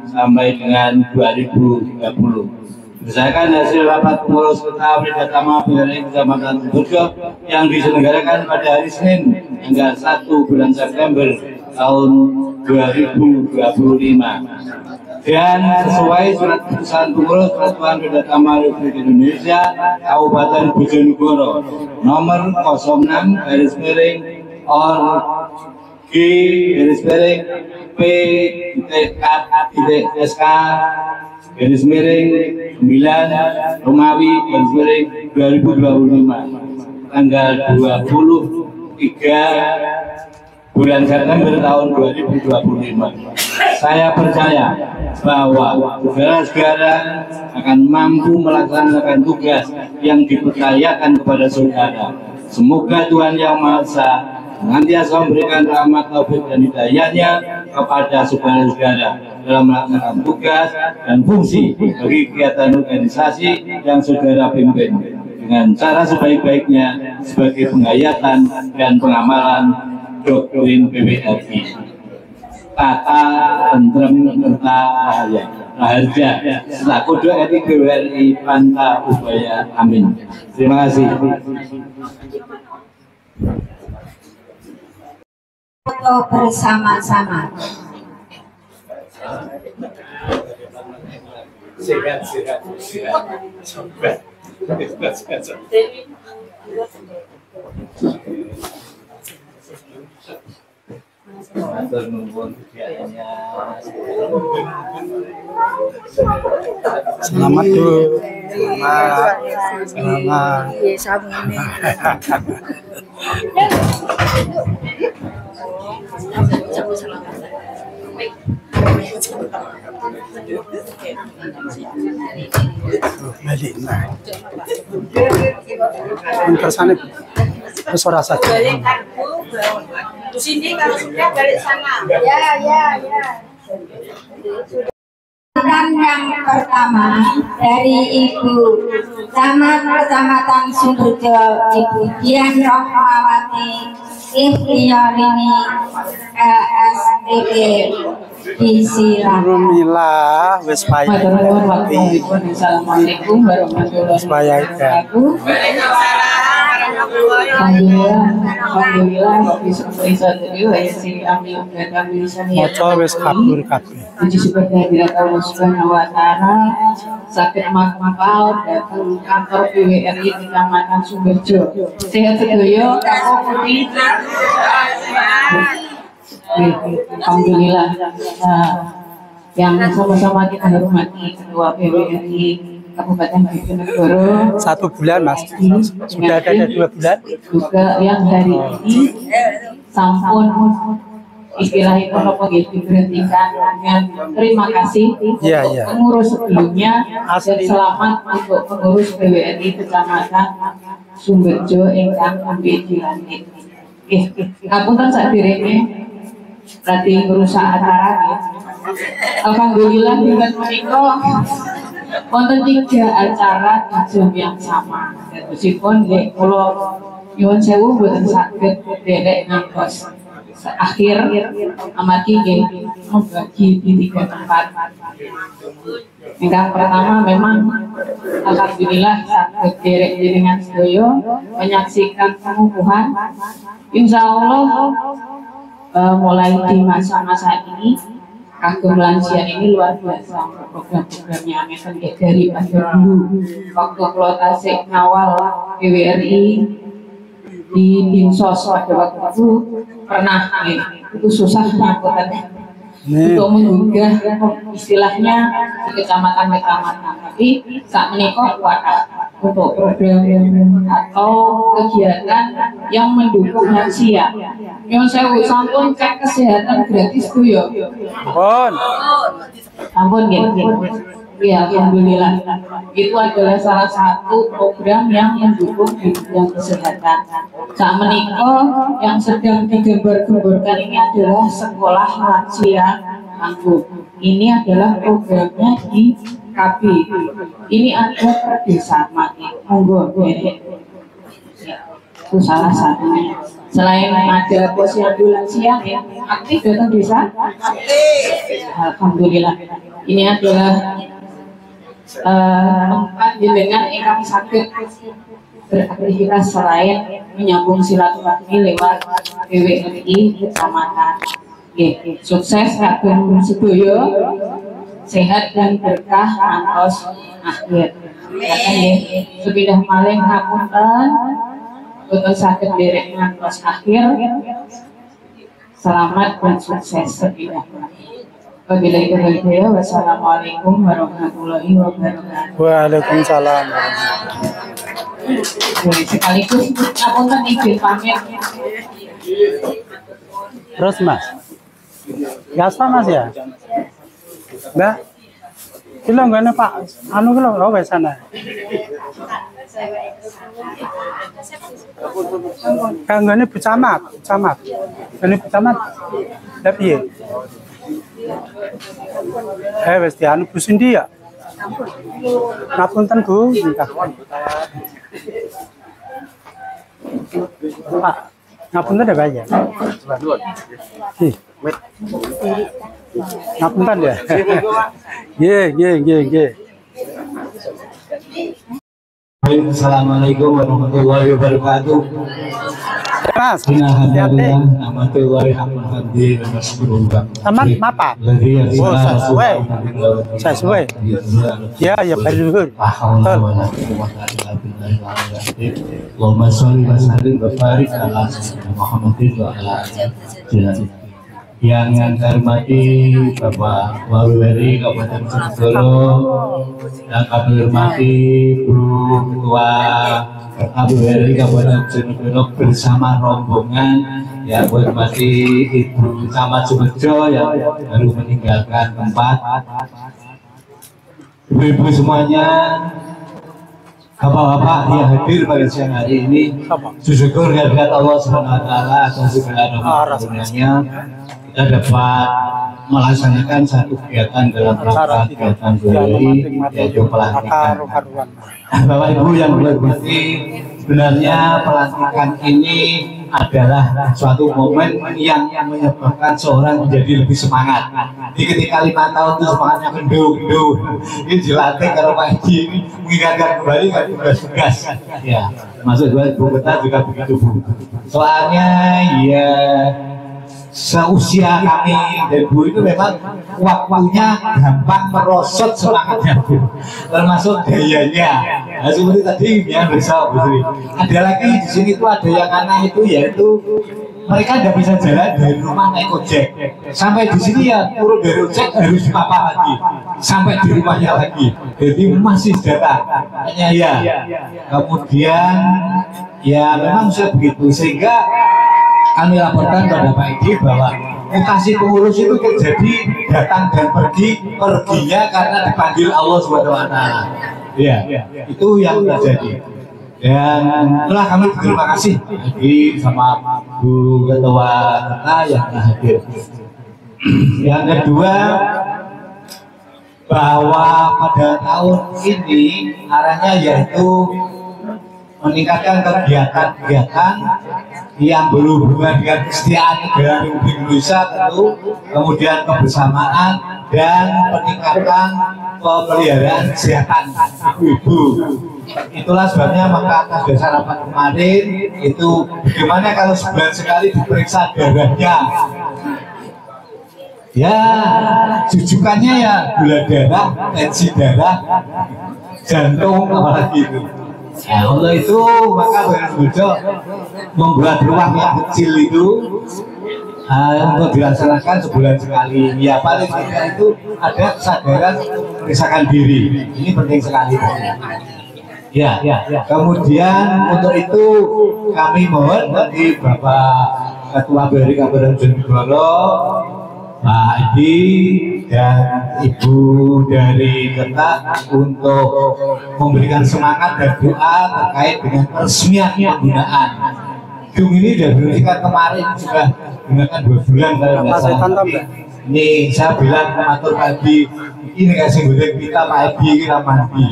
Speaker 8: sampai dengan 2030. Berdasarkan hasil rapat pengurus Kerta Perdhatama PBRI Kecamatan Sumberjo yang diselenggarakan pada hari Senin tanggal 1 bulan September tahun 2025, dan sesuai surat keputusan pengurus Persatuan Perdhatama Republik Indonesia Kabupaten Bojonegoro nomor 06-P-K-SK-9 Romawi /2025 tanggal 23 bulan September tahun 2025. Saya percaya bahwa saudara-saudara akan mampu melaksanakan tugas yang dipercayakan kepada saudara. Semoga Tuhan Yang Maha Esa senantiasa memberikan rahmat taufik dan hidayahnya kepada saudara-saudara dalam melaksanakan tugas dan fungsi bagi kegiatan organisasi yang saudara pimpin dengan cara sebaik-baiknya sebagai penghayatan dan pengamalan doktrin PBRI. Tata tentrem serta raharja selaku doa etik PBRI Panta Ubaya. Amin. Terima kasih.
Speaker 3: Foto bersama-sama.
Speaker 7: Selamat dulu. Selamat. Balik nah. Kesannya suara saja.
Speaker 4: Di sini kalau sudah balik sana.
Speaker 3: Ya. Dan yang pertama dari Ibu Camat Kecamatan Sumberjo, Ibu Dian Rohmawati Ikhtiarini LSDP disilakan.
Speaker 7: Alhamdulillah, wis payah.
Speaker 2: Assalamualaikum warahmatullahi wabarakatuh. Alhamdulillah bisa jadi si ambil kami
Speaker 7: Moco wis kabur kabeh.
Speaker 2: Puji syukur kehadirat Allah Subhanahu wa taala sakit makmal datang kantor PWRI di Kecamatan Sumberjo. Sehat sedoyo, putih. Alhamdulillah. Yang sama-sama kita hormati Ketua PWRI Kabupaten Bojonegoro
Speaker 7: 1 bulan Mas, sudah ada 2 bulan
Speaker 2: juga yang hari ini sampun istilahnya kalau diberhentikan dengan terima kasih untuk pengurus sebelumnya dan selamat untuk pengurus PWRI Kecamatan Sumberjo ingkang ambil dilantik. Ngapunten saderenge berarti merusak acara ya. Alhamdulillah dengan menika wonten 3 acara di jam yang sama. Meskipun nggih kula nyuwun sewu mboten saged derek ngantos akhir amargi nggih membagi di 3 tempat. Yang pertama memang alhamdulillah saged derek jenengan sedaya menyaksikan pengukuhan. Insyaallah mulai di masa-masa ini kagum lansia ini luar biasa program-programnya dari pada dulu waktu pelotasi ngawal PWRI di Dinsos pada waktu itu pernah itu susah ngangkutannya untuk menggugah istilahnya di kecamatan-kecamatan, tapi saat menikah wadah untuk program atau kegiatan yang mendukung lansia. Yang saya sampun cek kesehatan gratis tuh ya. Ampun gitu. Ya, alhamdulillah. Itu adalah salah satu program yang mendukung di bidang kesehatan. Saat menikah yang sedang digembar-gemborkan ini adalah sekolah lansia tangguh. Ini adalah programnya di KB. Ini ada kerjasama. Monggo, itu salah satunya. Selain ada posyandu lansia yang aktif datang desa, alhamdulillah. Ini adalah tempat jenengan ingkang sakit beraktivitas selain menyambung silaturahmi lewat PWRI Kecamatan. Sukses kagem sedaya, sehat dan berkah ngantos akhir. Sepidah malih ngapunten untuk sakit derek ngantos akhir. Selamat dan sukses sepidah malih. Wabillahi taufiq. Wassalamualaikum warahmatullahi wabarakatuh.
Speaker 7: Waalaikumsalam.
Speaker 2: Sekaligus ngapunten izin pamit
Speaker 7: Terus Mas. Biasa Mas ya? Mbak. Kilo nggak Pak? Anu kilo oh wes sana. Kanggane Bucamat, Bucamat. Ini Bucamat. Tapi ya. Wes dianu Bu Sindi ya. Ngapunten Bu. Pak, ngapunten ya Pak ya? Ngapunten ya? Ye.
Speaker 8: Assalamualaikum warahmatullahi wabarakatuh.
Speaker 7: Mas,
Speaker 8: Alhamdulillah, warahmatullahi wabarakatuh.
Speaker 7: Teman, apa? Oh, sesuai. Ya, betul.
Speaker 8: Allahumma sholli wa sallim wa barik ala Muhammadin wa ala alihi. Yang saya hormati Bapak Wali Kabupaten Bojonegoro, yang kami hormati Bu Ketua KPWRI Kabupaten Bojonegoro bersama rombongan, yang hormati Ibu Camat Sumerjo yang baru meninggalkan tempat, ibu-ibu semuanya, bapak-bapak yang hadir pada siang hari ini, syukur kehadirat Allah Subhanahu Wa Taala atas segala rahmat-Nya. Kita dapat melaksanakan satu kegiatan dalam rangka kegiatan BRI, yaitu pelantikan. Bapak Ibu yang berhormati, sebenarnya pelantikan ini adalah suatu momen yang menyebabkan seorang menjadi lebih semangat. Jadi ketika 5 tahun itu semangatnya kendu, ini dilatih kalau Pak Haji ini mengingatkan kembali kan tugas-tugas. Ya, maksud Bu kita juga begitu Bu. Soalnya ya seusia kami dan Bu itu memang waktunya gampang merosot semangatnya Bu, termasuk gayanya. Nah, seperti tadi yang bersama Bu Sri. Ada lagi di sini tuh ada yang aneh itu, yaitu mereka tidak bisa jalan dari rumah naik ojek sampai di sini ya turun dari ojek harus papa lagi sampai di rumahnya lagi, jadi masih datang hanya ya. Kemudian ya memang sudah begitu, sehingga kami laporkan pada Pak Edi bahwa mutasi pengurus itu terjadi datang dan perginya karena dipanggil Allah Subhanahu Wa Taala. Ya, itu yang terjadi. Dan itulah kami berterima kasih Edi sama Bu Ketua kita yang hadir. Yang kedua, bahwa pada tahun ini arahnya yaitu meningkatkan kegiatan-kegiatan yang berhubungan dengan kesetiaan negara Republik Indonesia tentu, kemudian kebersamaan dan peningkatan pemeliharaan kesehatan ibu-ibu. Itulah sebabnya maka atas dasar rapat kemarin itu bagaimana kalau sebulan sekali diperiksa darahnya. Ya, jujukannya ya gula darah, tensi darah, jantung, apalagi itu. Ya, untuk itu maka BRI membuat ruang yang kecil itu untuk dilaksanakan sebulan sekali. Ya paling tidak itu ada kesadaran memeriksakan diri. Ini penting sekali. Ya. Kemudian untuk itu kami mohon dari Bapak Ketua BRI Kabupaten Bojonegoro, Pak Edi dan Ibu dari Ketak untuk memberikan semangat dan doa terkait dengan peresmian penggunaan gedung ini. Dan kan kemarin sudah gunakan 2 bulan kalau nggak salah. Ini saya bilang mengatur Pak Edi, ini kasih gudeg kita Pak Edi kita mandi.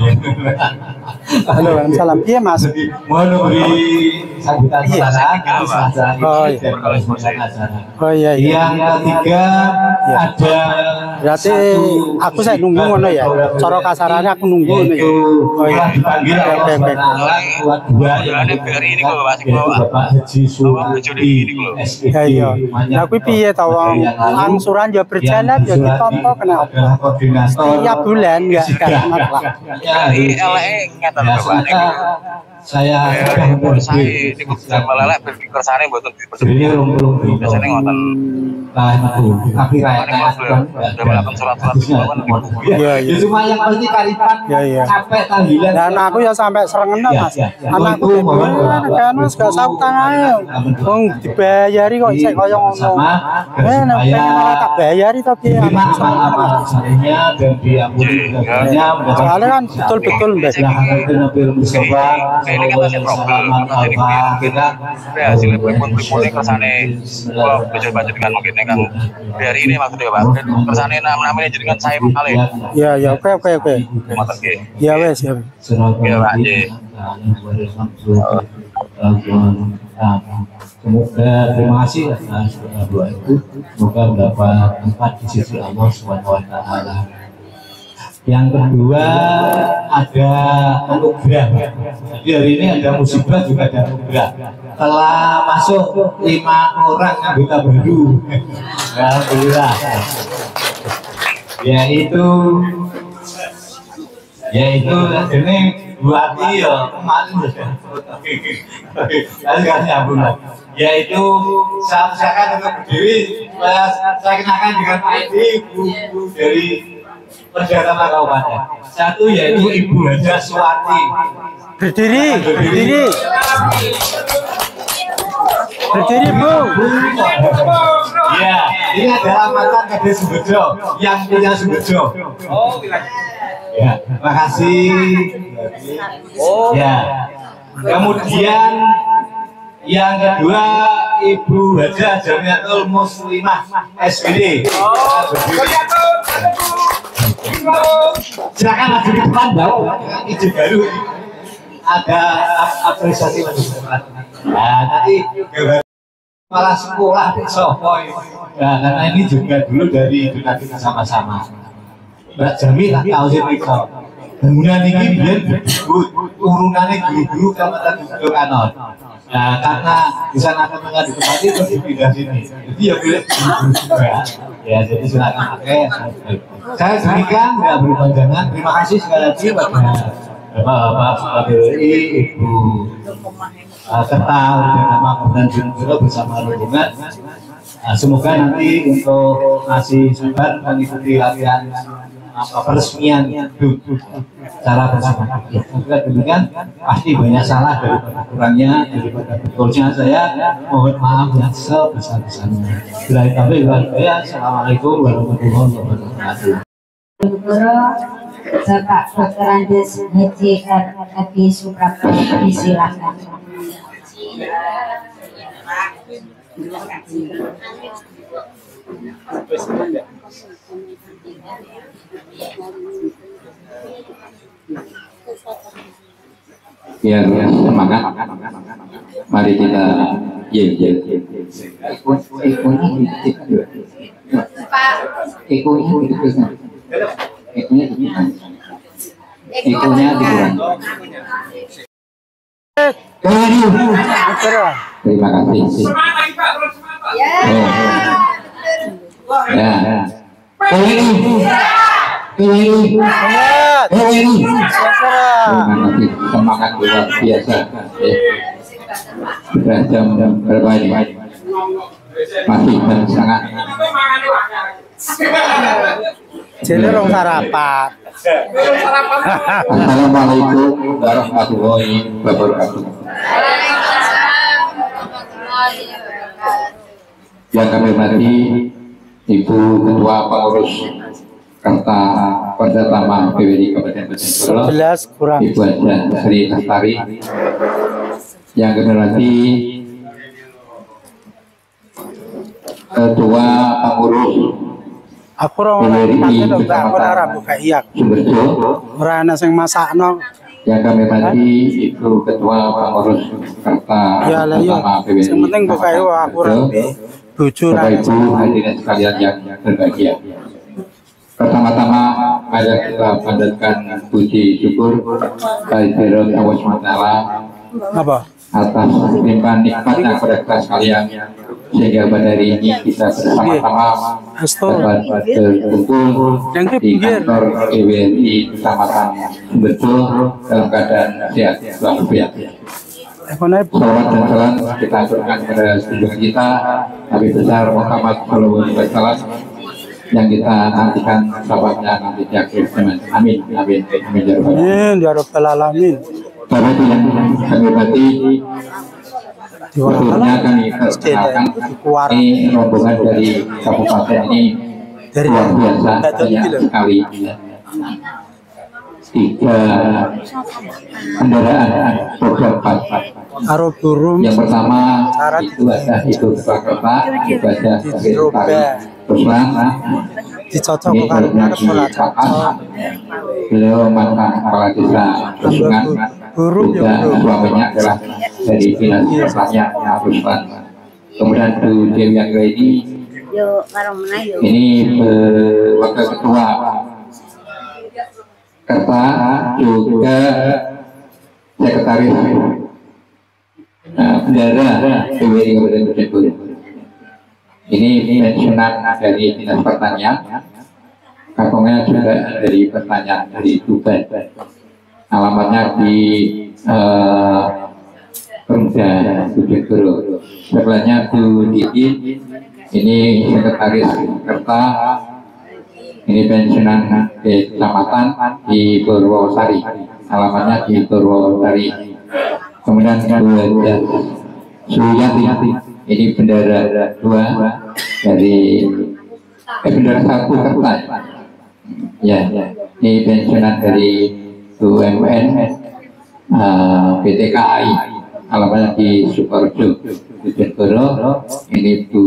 Speaker 7: Halo, salam. Iya Mas.
Speaker 8: Jadi mohon memberi sambutan saran nanti saja dan koresponden acara.
Speaker 7: Oh iya.
Speaker 8: Yang ketiga ada
Speaker 7: berarti aku saya nunggu ngono ya. Cara kasarannya aku nunggu ngono ya.
Speaker 8: Oh iya, dipanggil oleh Ketua 2 yang Bapak Haji Sudi SPD.
Speaker 7: Nah kuwi piye ta wong angsuran ya berjalan ya ditompo kena
Speaker 8: adalah koordinator
Speaker 7: tiap bulan enggak karena
Speaker 8: ya, saya sudah memperbaiki jadi belum biasanya ngotot lah itu tapi rakyat ya cuma yang pasti karipan capek tahlilan
Speaker 7: dan aku ya sampai serengan mas anakku kan wis gak saut tangannya wong dibayari kok isek kaya ngono nek malah tak bayari tapi
Speaker 8: anak-anaknya dan diampuni
Speaker 7: soalnya kan betul-betul mbak
Speaker 8: kita hasilnya pun kersane kalau baca dengan mungkin kan hari ini maksudnya Pak kersane namanya jadi kan saya kali
Speaker 7: ya oke ya wes ya
Speaker 8: Pak semoga terima kasih atas doa itu semoga mendapat tempat di sisi Allah Subhanahu wa taala. Yang kedua ada anugerah. Jadi hari ini ada musibah juga ada anugerah. Telah masuk 5 orang anggota baru. Alhamdulillah. Yaitu ini buati ya kemarin sudah nyambung lah. Yaitu saya usahakan untuk berdiri, saya kenakan dengan ID buku dari Perdana Kabupaten. Satu yaitu Ibu Haja Suwati.
Speaker 7: Berdiri Bu.
Speaker 8: Ya, ini adalah mantan Kades Sumberjo yang punya Sumberjo. Oh, ya, terima kasih. Ya, kemudian yang kedua Ibu Haja Jamiatul Muslimah SPD. Silakan maju di depan izin baru ada apresiasi lagi. Nah nanti kepala sekolah Sohoy. Nah karena ini juga dulu dari kita sama-sama. Mbak Jami tak tahu sih itu. Bangunan ini biar berdikut urunannya guru-guru kalau tadi duduk kanon. Nah karena di sana ketika ditempati terus dipindah sini. Jadi ya boleh guru-guru juga. Ya jadi silakan pakai. Saya demikian tidak berpanjangan. Terima kasih sekali lagi pada Bapak PWRI, Ibu Kerta dan nama Kabupaten Bojonegoro bersama rombongan. Semoga nanti untuk masih sabar mengikuti latihan peresmian cara bersama. Semoga demikian pasti banyak salah daripada kurangnya daripada betulnya saya mohon maaf yang sebesar-besarnya. Assalamualaikum warahmatullahi wabarakatuh.
Speaker 3: Guru Bapak Dr. Andes Haji Adi Suprapto disilakan.
Speaker 6: Biar semangat, mari kita ikunya dikurangi. Terima kasih. Ya. Semangat luar biasa. Sudah jam berapa ini? Masih sangat.
Speaker 7: Jadi rong sarapan.
Speaker 6: Assalamualaikum warahmatullahi wabarakatuh. Yang kami hormati Ibu Ketua Pengurus Kerta Perdana PWRI Kabupaten Bojonegoro, Ibu Haja Sri Lestari. Yang kami hormati Ketua Pengurus
Speaker 7: aku PWRI
Speaker 6: Sumberjo,
Speaker 7: ora ana sing masakno.
Speaker 6: Yang kami hormati Ibu Ketua Pengurus Kerta Perdana PWRI.
Speaker 7: Yang penting bukae aku ora bojo
Speaker 6: Bapak Ibu hadirin sekalian yang berbahagia. Pertama-tama mari kita panjatkan puji syukur kehadirat Allah SWT
Speaker 7: apa
Speaker 6: atas limpahan nikmatnya kepada kita sekalian sehingga pada hari ini kita bersama-sama dapat berkumpul di kantor PWRI Kecamatan Sumberjo dalam keadaan sehat walafiat. Salawat dan salam kita aturkan kepada junjungan kita Nabi besar Muhammad SAW yang kita nantikan sahabatnya nanti di akhir zaman. Amin, amin, amin ya rabbal alamin. Bapak Ibu yang kami hormati, sebelumnya kami perkenalkan ini rombongan dari kabupaten ini luar biasa banyak sekali. 3 kendaraan roda 4. Yang pertama itu ada Ibu Kepala Kota, itu ada Ruslan, ini barunya di Pakas, beliau mantan kepala desa Rusungan, juga suaminya adalah dari dinas pertanian Ruslan. Kemudian Bu Dewi Anggraini ini wakil ketua Kerta, juga sekretaris bendara PWRI Kabupaten Bojonegoro. Ini pensiunan dari dinas pertanian, kakungnya juga dari pertanian dari Tuban. Alamatnya di Perumda Bojonegoro. Sebelahnya Bu Didi, ini sekretaris Kerta. Ini pensiunan di kecamatan di Purwosari, alamatnya di Purwosari. Kemudian Bu Suyati, ini bendara 2 dari bendara 1 Kerta. Ya, ini pensiunan dari BUMN PT KAI, alamatnya di Sukorejo, Bojonegoro. Ini Bu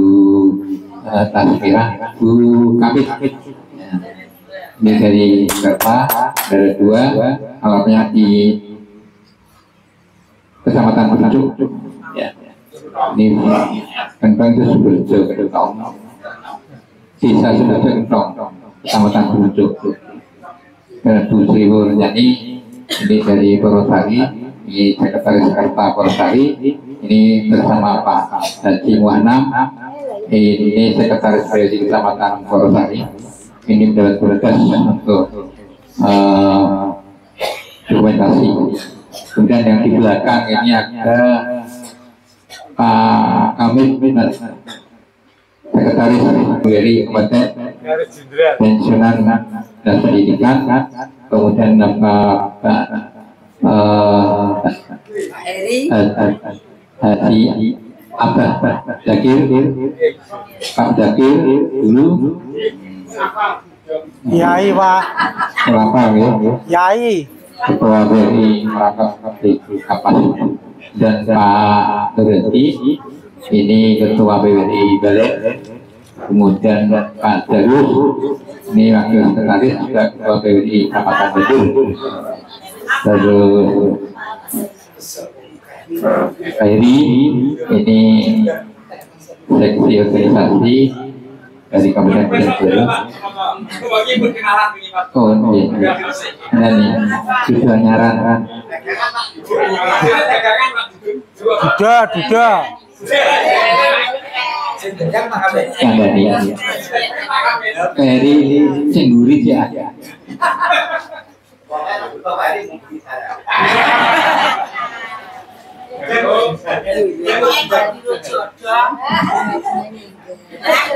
Speaker 6: Tasmirah, Bu Kapit. Ini dari Kerta, dari 2, alamatnya di Kecamatan Penduduk. Ya. Ini Kentong itu Sumberjo Kentong, Desa Sumberjo Kentong, Kecamatan Penduduk. Dan Bu Sri Wuryani, ini dari Purwosari, ini sekretaris Kerta Purwosari. Ini bersama Pak Haji Muannam, ini sekretaris PWRI Kecamatan Purwosari. Ini mendapat tugas untuk dokumentasi. Kemudian yang di belakang ini ada Pak Kamil Minat, sekretaris PWRI Kabupaten pensiunan dan pendidikan. Kemudian Pak Haji Abah Zakir, Pak Zakir dulu.
Speaker 7: Yai Pak.
Speaker 6: Kenapa ya?
Speaker 7: Yai.
Speaker 6: Ketua BRI Merangkap di Kapas dan Pak Berhenti, ini Ketua BRI Balik. Kemudian Pak Darus, ini Wakil Sekretaris juga Ketua BRI Kabupaten Bedul. Terus Kairi, ini seksi organisasi dari Kabupaten Bojonegoro. Oh iya, nah nih sudah nyaran.
Speaker 7: Duda.
Speaker 6: Kandani, Kairi Cengguri ya.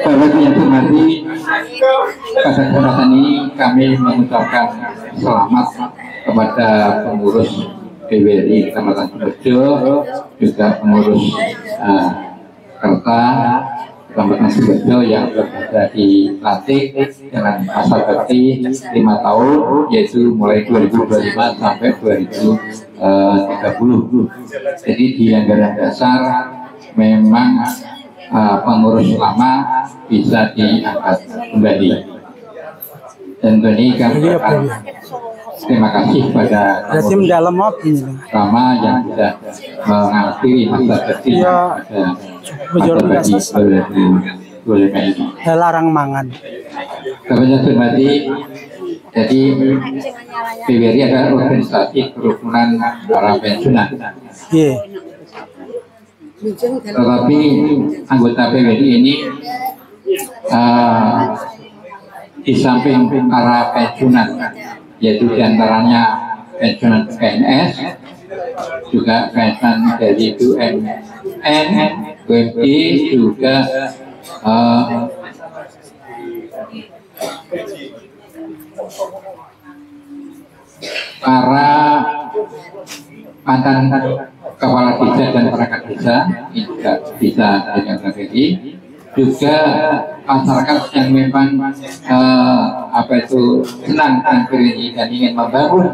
Speaker 6: Bapak yang hormati, pada kesempatan ini kami mengucapkan selamat kepada pengurus PWRI Kecamatan Sumberjo, juga pengurus Kerta Kecamatan Sumberjo yang berada dilantik dengan masa bakti 5 tahun, yaitu mulai 2025 sampai 2030. Jadi di anggaran dasar memang pengurus lama bisa diangkat kembali. Dan ini kami terima kasih pada pengurus lama yang sudah mengakhiri masa bakti pada bagi
Speaker 7: larang mangan.
Speaker 6: Kemudian hormati, jadi PWRI adalah organisasi kerukunan para pensiunan. Tetapi anggota PWRI ini di samping para pensiunan, yaitu diantaranya pensiunan PNS, juga pensiunan dari BUMN, BUMI, juga para mantan kepala desa dan perangkat desa ini juga bisa dengan PWRI, juga masyarakat yang memang senang dengan PWRI dan ingin membangun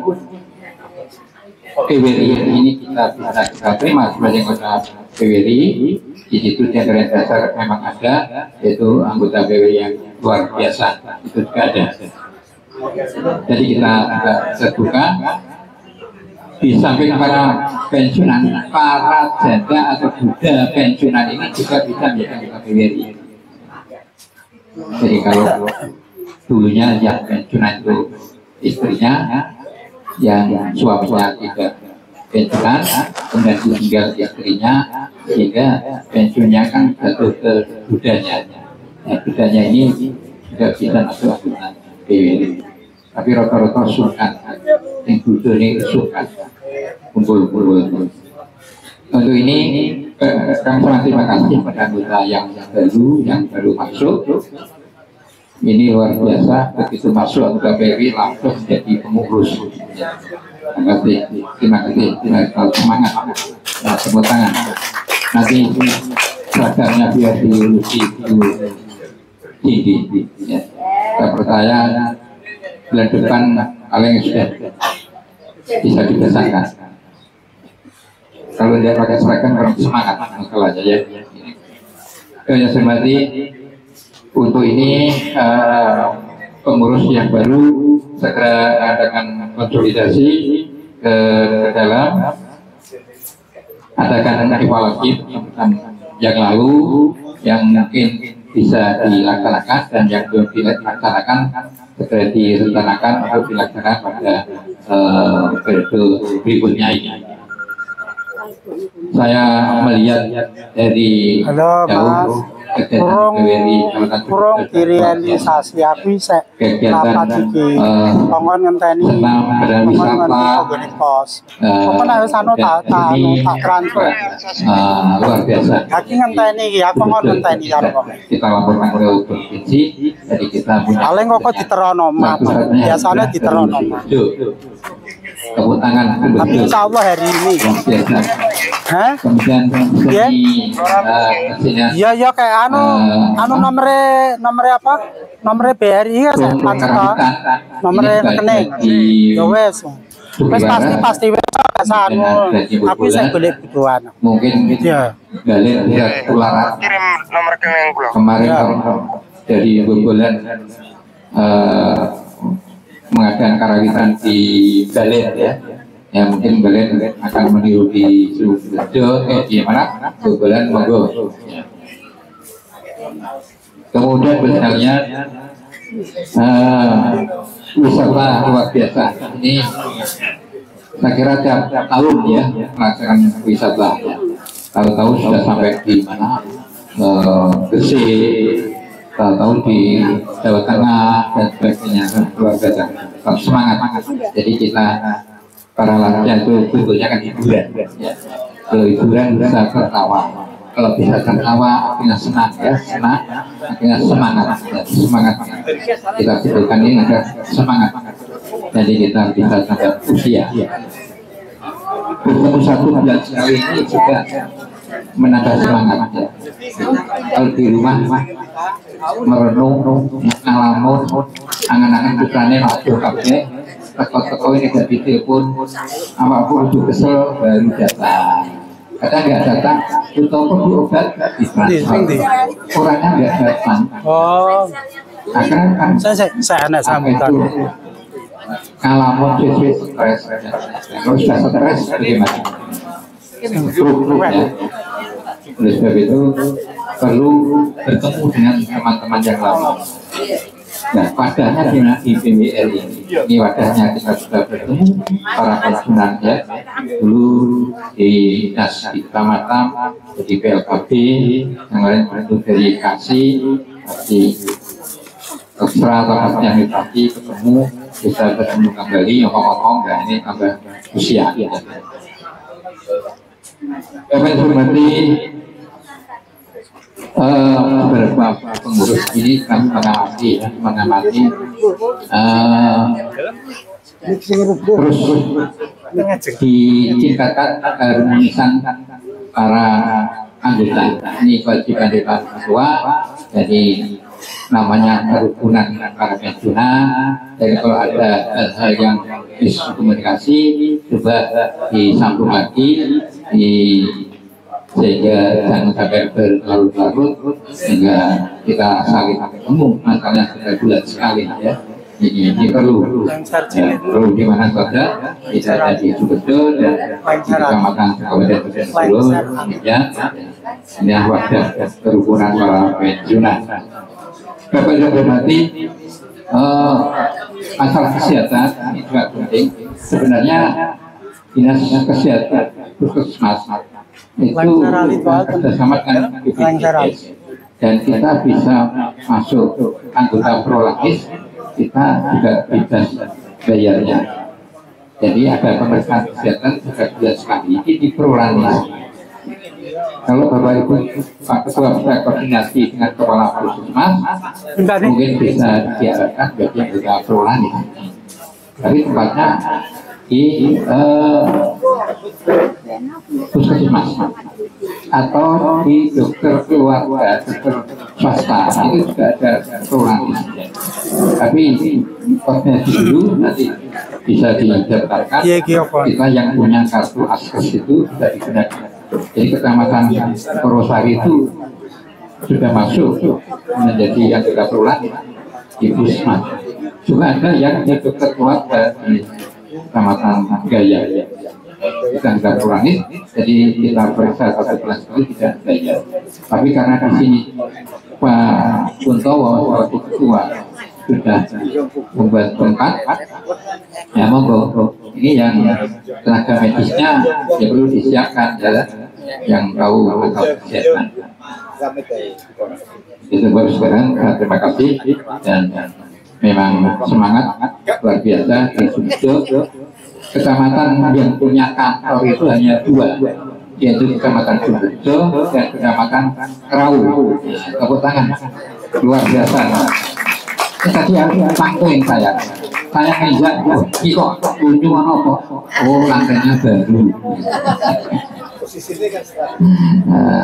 Speaker 6: PWRI ini kita terima sebagai anggota PWRI. Di situ di antara dasar memang ada, yaitu anggota PWRI yang luar biasa, itu juga ada. Jadi kita juga terbuka. Di samping para pensiunan, para janda atau buddha pensiunan ini juga bisa menjadi anggota PWRI. Jadi kalau dulunya yang pensiunan itu istrinya, yang suaminya tidak pensiunan, kemudian ditinggal istrinya, sehingga pensiunnya kan jatuh ke buddhanya. Nah, buddhanya ini juga bisa masuk anggota PWRI. Tapi rata-rata sukan, yang buddha ini sukan, kumpul-kumpul. Untuk ini kami sangat terima kasih pada anggota yang baru masuk. Ini luar biasa, begitu masuk anggota PWRI langsung menjadi pengurus. Terima kasih, semangat, tepuk tangan. Nanti seragamnya biar diurusi tinggi. Saya percaya bulan depan paling sudah bisa dipasangkan. Kalau dia pakai seragam orang semangat masalahnya ya. Yang saya hormati, untuk ini pengurus yang baru segera adakan konsolidasi ke dalam, adakan evaluasi yang lalu yang mungkin bisa dilaksanakan dan yang belum dilaksanakan segera direncanakan untuk dilaksanakan pada periode berikutnya ini. Saya melihat dari jauh
Speaker 7: kurang direalisasi aku bisa rapat iki kongkon ngenteni pos kongkon harus tak transfer
Speaker 6: luar biasa.
Speaker 7: Aku ngenteni iki aku ngenteni karo
Speaker 6: kita laporkan ke provinsi, jadi kita punya
Speaker 7: paling kok diterono biasanya diterono
Speaker 6: tepuk tangan.
Speaker 7: Tapi insya Allah hari ini
Speaker 6: kemudian
Speaker 7: iya kayak nomornya apa? Nomornya BRI ya saya nomornya rekening. Ya wes. Wes pasti aku saya boleh butuhan.
Speaker 6: Mungkin
Speaker 7: ya.
Speaker 6: Galin ya tularan.
Speaker 9: Kirim nomor rekening kula.
Speaker 6: Kemarin dari bulan mengadakan karawitan di Balen ya mungkin Balen akan meniru di Sidoarjo di mana Balen monggo ya. Kemudian misalnya wisata luar biasa ini saya kira tiap tahun ya melaksanakan wisata ya. Tahu-tahu sudah sampai di mana Gresik, tahun di Jawa Tengah dan sebagainya, luar biasa semangat. Jadi kita para lansia itu bentuknya kan hiburan ya. Kalau hiburan bisa tertawa, kalau bisa tertawa akhirnya senang ya, akhirnya semangat ya. Semangat kita butuhkan ini ada semangat, jadi kita bisa sampai usia bertemu satu bulan sekali ini juga menambah semangat ya. Kalau di rumah merenung, ngalamun, angan-angan putranya masuk kabeh, teko-teko ini gak ditelepon, apapun udah kesel baru datang. Kadang nggak datang, itu pun obat ditransfer. Orangnya nggak datang. Akhirnya kan
Speaker 7: saya anak sambutan.
Speaker 6: Ngalamun stres, kalau sudah stres bagaimana? Ya. Oleh sebab itu perlu bertemu dengan teman-teman yang lama. Nah, wadahnya di PWR ini wadahnya kita sudah bertemu para pensiunan ya, dulu di dinas di kecamatan, di PLKB, yang lain bentuk verifikasi, di ekstra atau yang tadi ketemu, bisa bertemu kembali, ngomong-ngomong, dan ini tambah usia. Bapak Ibu hormati, beberapa pengurus ini kami mengamati terus ditingkatkan harmonisan para anggota. Ini kewajiban dari Pak Ketua, jadi namanya kerukunan para pensiunan. Jadi kalau ada hal-hal yang miskomunikasi coba disambung lagi sehingga jangan sampai berlarut-larut, sehingga kita saling ketemu masalahnya sudah bulat sekali ya. Ini perlu di mana saja, bisa ada di Sukoharjo dan di Kecamatan Kabupaten Solo ya. Ini wadah kerukunan para pensiunan. Bapak Ibu hormati, masalah kesehatan ini juga penting. Sebenarnya dinas kesehatan puskesmas itu bersama dengan BPJS, dan kita bisa masuk anggota prolakis, kita juga bebas bayarnya. Jadi ada pemeriksaan kesehatan juga bulan sekali, ini di prolakis. Kalau Bapak Ibu Pak Ketua bisa koordinasi dengan kepala puskesmas, mungkin bisa diarahkan bagi anggota prolakis. Tapi tempatnya di puskesmas atau di dokter keluarga, dokter swasta itu juga ada prolakis. Tapi koordinasi dulu, nanti bisa didaftarkan. Kita yang punya kartu akses itu sudah digunakan. Jadi Kecamatan Purwosari itu sudah masuk menjadi anggota prolakis di puskesmas. Juga ada yang dokter keluarga di Kecamatan Gaya, bukan prolakis, jadi kita periksa satu bulan sekali tidak bayar. Tapi karena di sini Pak Kuntowo selaku ketua sudah membuat tempat, ya monggo. Ini yang tenaga medisnya ya perlu disiapkan ya, yang tahu atau kesehatan. Itu baru sekarang. Terima kasih dan memang semangat luar biasa di Sukoharjo. Kecamatan yang punya kantor itu hanya 2, yaitu Kecamatan Sukoharjo dan Kecamatan Kerau. Tepuk tangan, luar biasa. Tadi aku pangkuin saya ngejak, ini kok kunjungan apa? Oh, lantainya baru.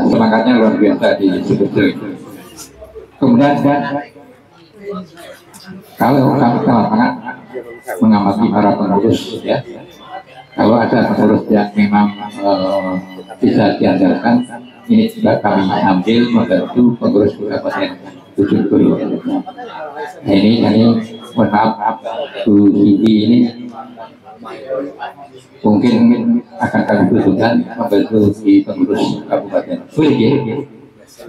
Speaker 6: Semangatnya luar biasa di Sukoharjo. Kemudian kalau kami ke lapangan mengamati para pengurus ya, kalau ada pengurus yang memang bisa diandalkan, ini juga kami ambil membantu pengurus Kabupaten Bojonegoro. Nah, ini mohon maaf Bu Siti, ini mungkin akan kami butuhkan membantu di pengurus kabupaten. Boleh ya?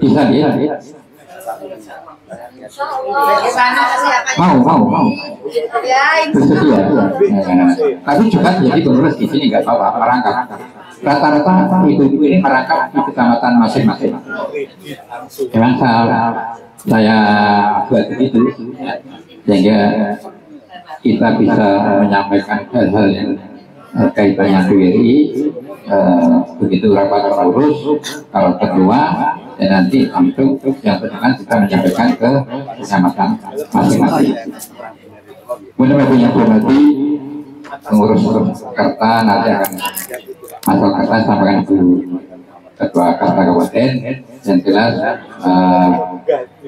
Speaker 6: Bisa ya? Mau bersedia. Tapi juga jadi pengurus di sini nggak apa-apa, merangkap. Rata-rata ibu-ibu ini merangkap di kecamatan masing-masing. Memang saya buat begitu, sehingga kita bisa menyampaikan hal-hal yang kaitannya BRI, begitu rapat pengurus, kalau ketua, dan nanti langsung yang berkenaan kita menyampaikan ke kecamatan masing-masing. Mudah-mudahan yang berarti pengurus Kerta nanti akan masuk Kerta sampaikan ke ketua Kerta Kabupaten, yang jelas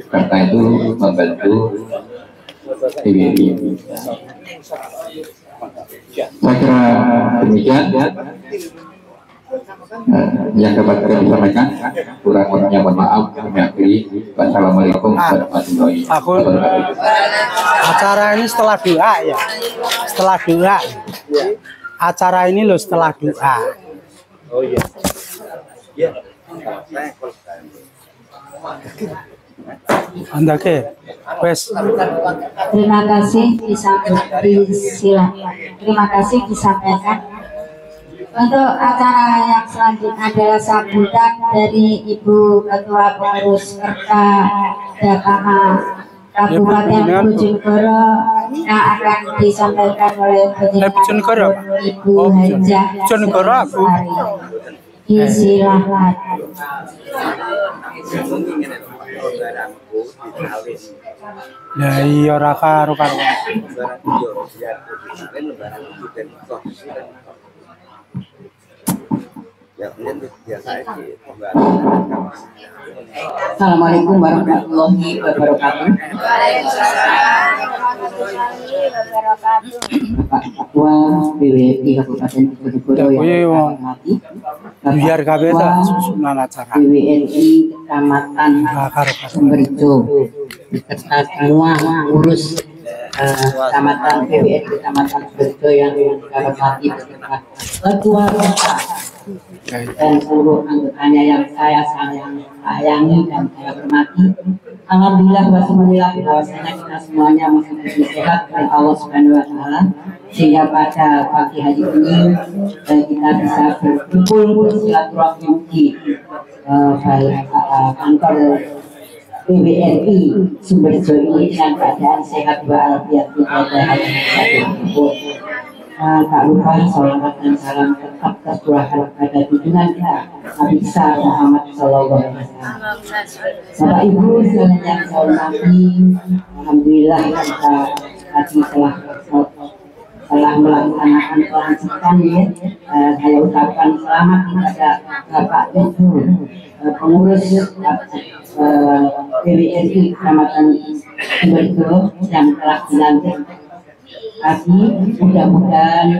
Speaker 6: Kerta itu membantu BRI. Saya kira demikian yang dapat kami sampaikan. Kurang-kurangnya mohon maaf, kami akhiri. Wassalamualaikum warahmatullahi wabarakatuh.
Speaker 7: Acara ini setelah doa ya, setelah doa. Acara ini loh setelah doa. Oh iya. Andake. Wes.
Speaker 3: Terima kasih terima kasih disampaikan. Untuk acara yang selanjutnya adalah sambutan dari Ibu Ketua Pengurus Kerta Dakama Kabupaten Bojonegoro yang akan disampaikan oleh
Speaker 7: Bojonegoro.
Speaker 3: Ibu Hajah
Speaker 7: Bojonegoro.
Speaker 3: Silakan.
Speaker 7: Nah, iya ora karo.
Speaker 2: Assalamualaikum warahmatullahi wabarakatuh. Bapak Ketua BWRI Kabupaten Bojonegoro yang hormati,
Speaker 7: biar kabeh ta susunan acara.
Speaker 2: BWRI Kecamatan Sumberjo beserta semua urus Kecamatan BWRI Kecamatan Sumberjo yang dihormati beserta Ketua Kota dan seluruh anggotanya yang saya sayangi dan saya hormati. Alhamdulillah bahwasanya kita semuanya masih sehat oleh Allah Subhanahu wa taala, sehingga pada pagi hari ini kita bisa berkumpul silaturahmi di kantor BWRI Sumberjo ini dengan keadaan sehat walafiat, tidak ada hal yang tak lupa salawat dan salam tetap tercurahkan pada junjungan kita Nabi besar Muhammad Sallallahu Alaihi Wasallam. Bapak Ibu sekalian yang saya hormati, alhamdulillah kita tadi telah melaksanakan pelantikan ya. Saya ucapkan selamat kepada Bapak Ibu pengurus BWRI Kecamatan Sumberjo yang telah dilantik. Tadi mudah-mudahan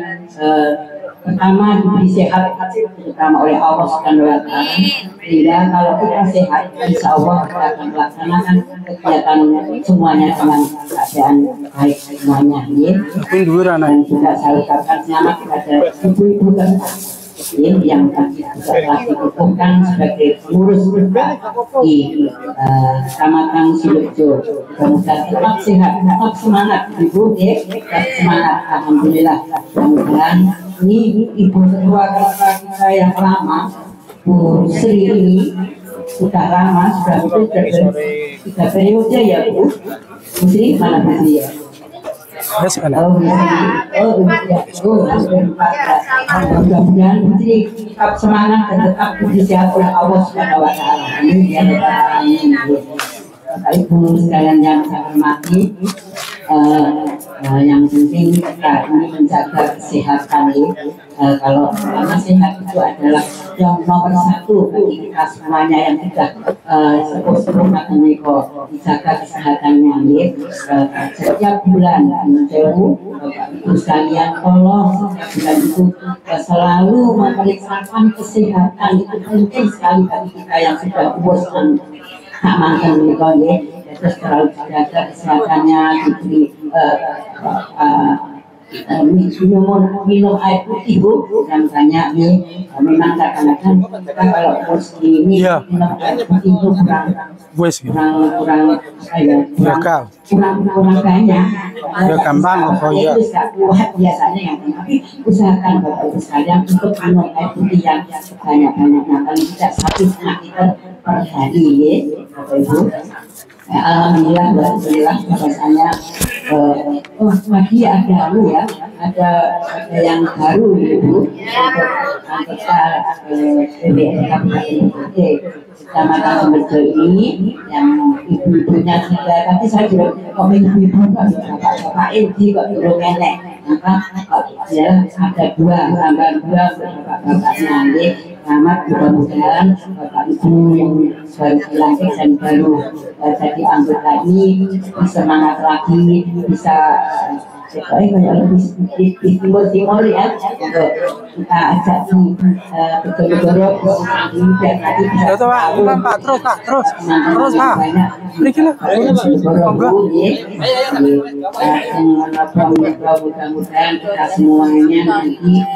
Speaker 2: pertama diberi sehat terutama oleh Allah Subhanahu wa taala, sehingga kalau kita sehat insya Allah kita akan melaksanakan kegiatan semuanya dengan keadaan baik semuanya ya. Dan juga saya ucapkan selamat kepada ibu-ibu yang tadi juga telah dikukuhkan sebagai pengurus di Kecamatan Sumberjo. Mudah-mudahan tetap sehat, tetap semangat ibu, tetap semangat. Alhamdulillah. Mudah-mudahan ini ibu ketua kita yang lama, Bu Sri ini sudah lama, sudah tiga periode ya Bu. Bu Sri mana Bu Sri ya? Mudah-mudahan Putri tetap semangat dan tetap sehat oleh Allah Subhanahu wa taala. Bapak Ibu sekalian yang saya hormati, yang penting kita ini menjaga kesehatan ya. Kalau sehat itu adalah yang nomor satu bagi kita semuanya yang sudah sepuh meniko dijaga kesehatannya ya. Setiap bulan Bapak Ibu sekalian tolong setiap bulan itu selalu memeriksakan kesehatan, itu penting sekali bagi kita yang sudah bosan mantan meniko ya. Terus selalu dijaga kesehatannya, diberi minum air putih Bu yang banyak nih. Memang kadang-kadang kita kalau mesti ini minum air putih itu kurang banyak.
Speaker 7: Ya gampang kok ya.
Speaker 3: Itu tidak kuat biasanya yang tapi usahakan Bapak Ibu sekalian untuk minum air putih yang sebanyak-banyaknya, paling tidak 1,5 liter per hari ya Bapak Ibu. Alhamdulillah bahwasanya lagi ada ya, ada yang baru Ibu untuk anggota BWRI Kabupaten Kecamatan Sumberjo ini yang ibu-ibunya juga tadi saya juga komen ibu bapak ini kok belum nenek, maka ya ada tambahan dua bapak-bapaknya nanti. Selamat, mudah-mudahan Bapak Ibu yang baru dilantik dan baru jadi anggota ini semangat lagi, bisa di timur ya, untuk kita ajak di Bojonegoro dan nanti bisa terus mudah-mudahan kita semuanya nanti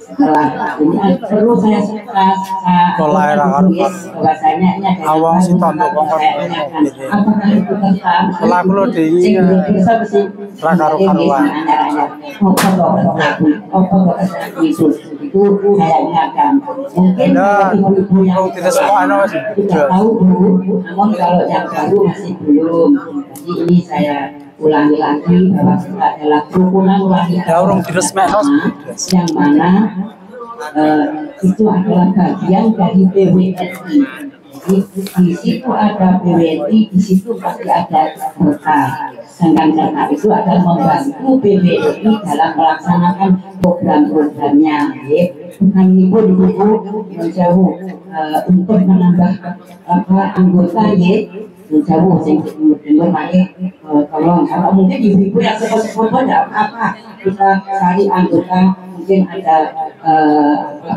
Speaker 2: setelah ini perlu saya bahwasanya ini ada
Speaker 7: awang si tanduk kongkon
Speaker 2: apakah itu tentang
Speaker 7: setelah aku lo di rakaru-karuan
Speaker 2: itu saya ingatkan mungkin ibu-ibu yang
Speaker 7: tidak semua anak masih
Speaker 2: tidak tahu dulu, namun kalau yang baru masih belum. Jadi ini saya ulangi lagi bahwa kita adalah kerukunan wanita yang mana itu adalah bagian dari PWNI. Jadi di situ ada PWNI, di situ pasti ada berkah. Sedangkan karena itu akan membantu PWNI dalam melaksanakan program-programnya. Bukan ibu-ibu menjauh untuk menambah anggota menjauh dengar pakai tolong kalau mungkin ibu-ibu yang seperti tidak apa kita cari anggota mungkin ada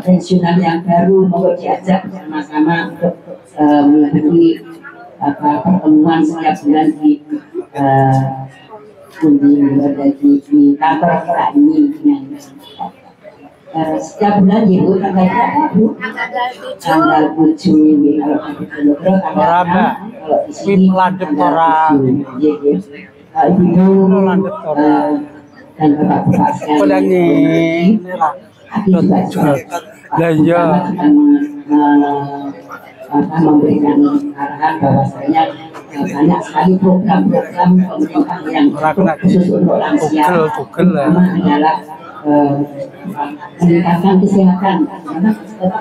Speaker 2: pensiunan yang baru mau diajak bersama-sama untuk mengikuti pertemuan setiap bulan di kantor kita ini dengan setiap bulan ibu tanggal berapa bu? Tanggal 7 kalau di sini
Speaker 7: landep orang
Speaker 2: ibu dan bapak-bapak sekalian memberikan arahan bahwasanya banyak sekali program-program pemerintah yang khusus untuk lansia pertama adalah meningkatkan kesehatan karena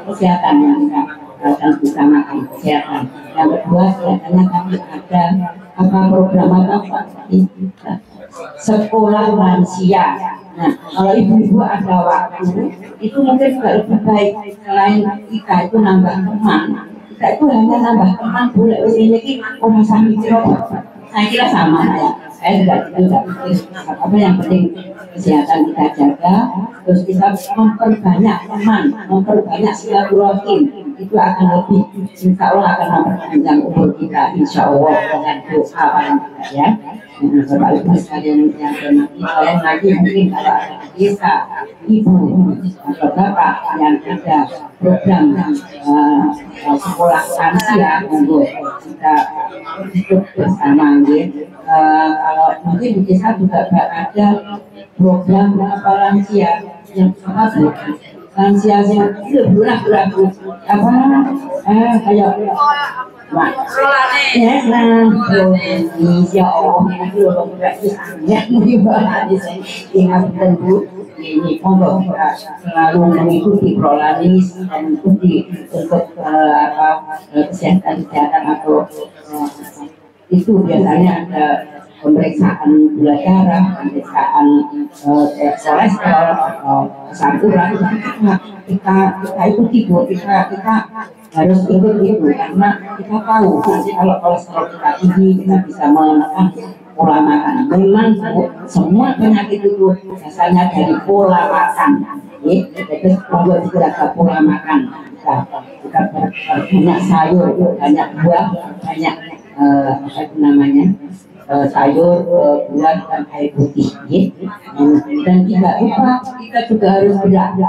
Speaker 2: kesehatan yang kita akan utamakan kesehatan. Yang kedua kelihatannya kami ada program sekolah lansia. Nah, kalau ibu-ibu ada waktu itu mungkin juga lebih baik selain kita itu nambah teman. Kita itu hanya nambah teman boleh ini orang sami saya kira sama ya. Saya tidak apa yang penting kesehatan kita jaga, terus kita memperbanyak teman, memperbanyak silaturahim, itu akan lebih insya Allah akan memperpanjang umur kita insya Allah dengan doa paling tidak ya. Bapak Ibu sekalian yang bermati, kalian lagi mungkin kalau ada desa, ibu atau bapak yang ada program sekolah lansia untuk kita hidup bersama gitu. Kalau mungkin di desa juga ada program lansia yang lansia yang ragu-ragu apa kayak ya insya Allah itu ini pondok kita selalu mengikuti prolanis dan mengikuti untuk kesehatan atau itu biasanya ada pemeriksaan gula darah, pemeriksaan kolesterol atau asam urat. Kita ikuti bu, kita harus ikut itu karena kita tahu nanti kalau kolesterol kita tinggi kita bisa menekan pola makan. Memang semua penyakit itu biasanya dari pola makan. Jadi membuat kita pola makan. Kita banyak sayur, banyak buah, banyak apa itu namanya sayur, buah dan air putih, dan tidak lupa kita juga harus berak.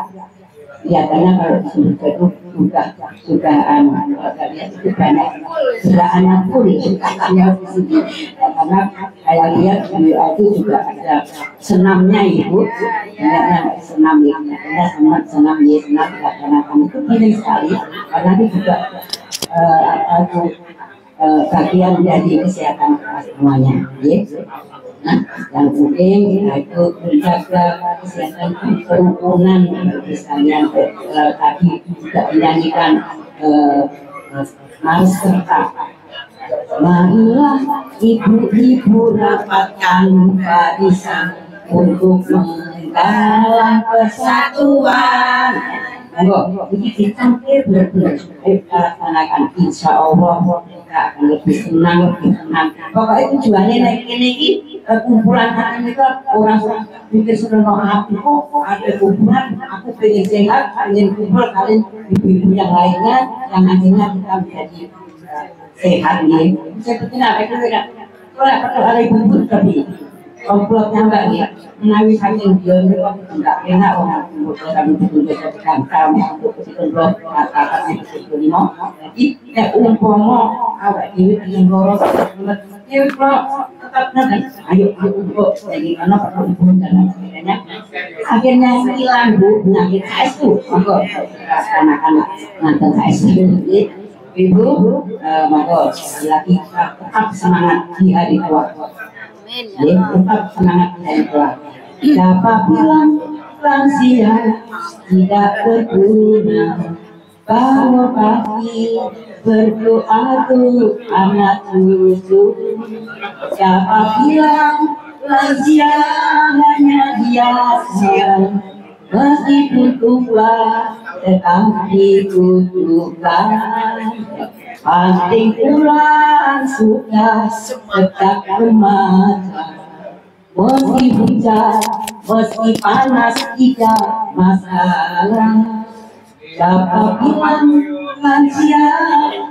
Speaker 2: Ya karena kalau di itu sudah lihat itu banyak berak anak pun sukanya di sini karena saya lihat itu juga ada senamnya ibu, banyak senam ya, senam dilaksanakan itu penting sekali karena itu juga bagian dari kesehatan semuanya, ya. Nah, yang penting itu menjaga kesehatan kerukunan sekalian. Tadi juga dinyanyikan mari serta marilah ibu-ibu rapatkan barisan untuk menggalang persatuan. Monggo, ini tampil benar-benar laksanakan, insya Allah kita akan lebih senang, lebih tenang. Pokoknya tujuannya naik ini kumpulan hati itu orang pikir senang aku ada kumpulan, aku pengen sehat, pengen kumpul kalian ibu-ibu yang lainnya, yang akhirnya kita menjadi sehat nih. Seperti apa itu tidak? Kalau ada ibu-ibu tapi komplotnya mbak ya, menawi saking dia mereka tidak enak orang untuk kami betul-betul kamu untuk kesimpulan kata-kata itu lima. Jadi tidak umpomo awak dewi dengan boros, ya kalau tetap nanti ayo untuk jadi mana perlu dan sebagainya. Akhirnya hilang bu penyakit HS tuh, maka anak-anak nanti HS jadi ibu maka lagi tetap semangat di hari tua. Tetap semangat dan kuat. Siapa bilang lansia tidak berguna? Kalau pagi berdoa tuh amat susu. Siapa bilang lansia hanya biasa? Meskipun tua tetap dibutuhkan. Penting pulang sudah tetap remaja. Meski hujan, meski panas tidak masalah. Siapa bilang lansia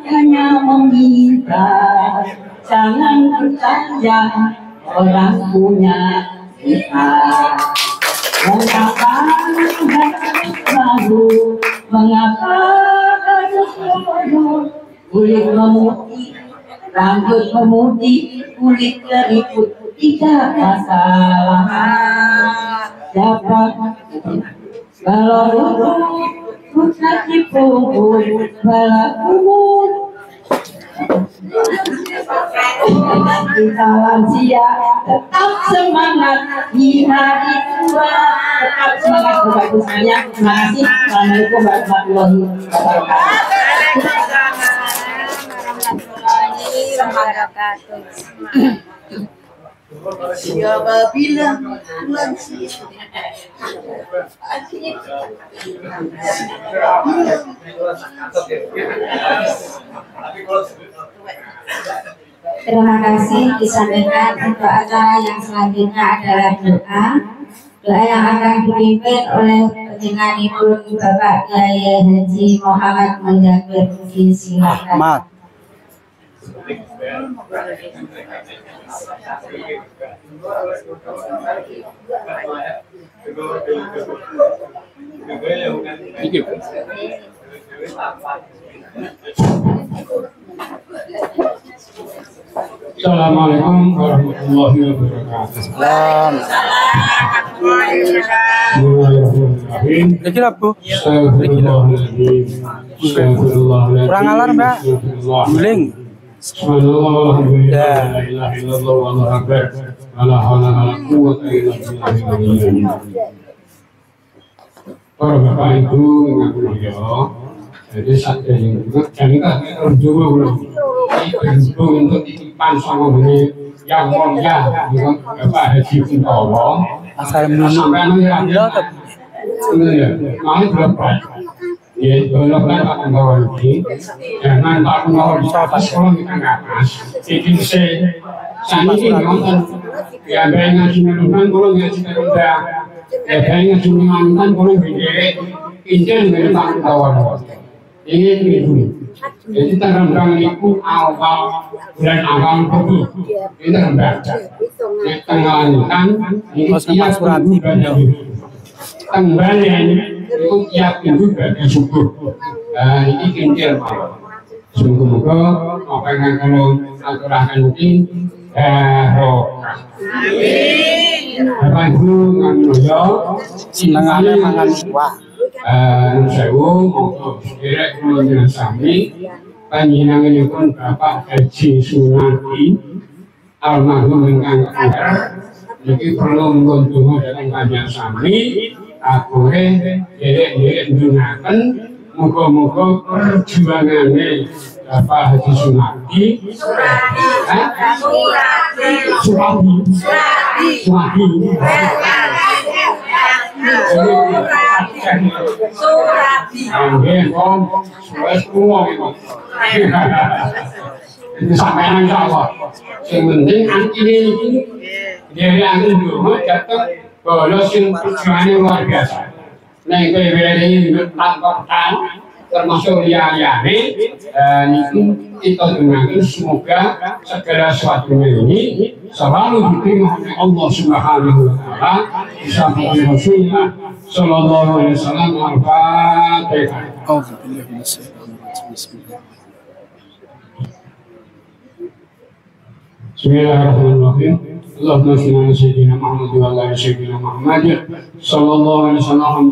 Speaker 2: hanya meminta? Jangan bertanya orang punya kita. Mengapa harus malu? Mengapa harus bodoh? Kulit memutih, rambut memutih, kulit keriput tidak masalah. Dapat kalau rambut sakit punggung, balak umur. Kita lansia tetap semangat di hari tua, tetap semangat Bapak semuanya. Terima kasih. Assalamualaikum warahmatullahi
Speaker 4: wabarakatuh. Siapa bilang lansia?
Speaker 3: Terima kasih disampaikan untuk acara yang selanjutnya adalah doa. Doa yang akan dipimpin oleh pendengaripun Bapak Kiai Haji Muhammad Muzakir. Silakan.
Speaker 6: Assalamualaikum warahmatullahi wabarakatuh.
Speaker 7: Kurang alar mbak. Guling.
Speaker 6: Para bapak ibu yang mulia, jadi saya juga terjumpa belum berhubung untuk titipan sama ini yang mulia Bapak Haji Kuntowo.
Speaker 7: Asal menunjuk.
Speaker 6: Mau berapa? Ya, belum Pak Kuntowo ini. Jangan Pak Kuntowo bisa sekolah kita nggak pas. Jadi saya ini nonton. Ya, bayangkan cuma nonton, kalau nggak cuma nonton. Ya, bayangkan cuma nonton, kalau nggak injen dari Pak Kuntowo. Ini itu. Jadi terembang itu awal bulan awal pergi. Ini terembang. Tanggal kan ini tiap ibadah. Tanggalnya itu tiap minggu ibadah subuh. Ini kincir Pak. Semoga apa yang kalau aturahkan mungkin barokah. Bapak Ibu ngamuyo
Speaker 7: senengane mangan wah.
Speaker 6: Sewu untuk direk menjelaskan sami panjenenganipun Bapak Haji Sunardi almarhum ingkang kathah niki perlu ngunjungi dhateng panjenengan sami akhire direk ndongaken muga-muga perjuangane Bapak Haji Sunardi Surati. Om, wes kuwo iki. Ini sampeyan insyaallah. Sing penting antine iki dhewe angin ndonga jatuh bolos sing perjuangane luar biasa. Nek kowe wene tanpa tan
Speaker 9: termasuk liyane dan itu kita dengarkan semoga segala sesuatunya ini selalu diterima oleh Allah Subhanahu wa taala sampai Rasulullah sallallahu alaihi wasallam. Al-Fatihah. Bismillahirrahmanirrahim. Allahumma shalli ala sayyidina Muhammad wa ala sayyidina Muhammad sallallahu alaihi wasallam.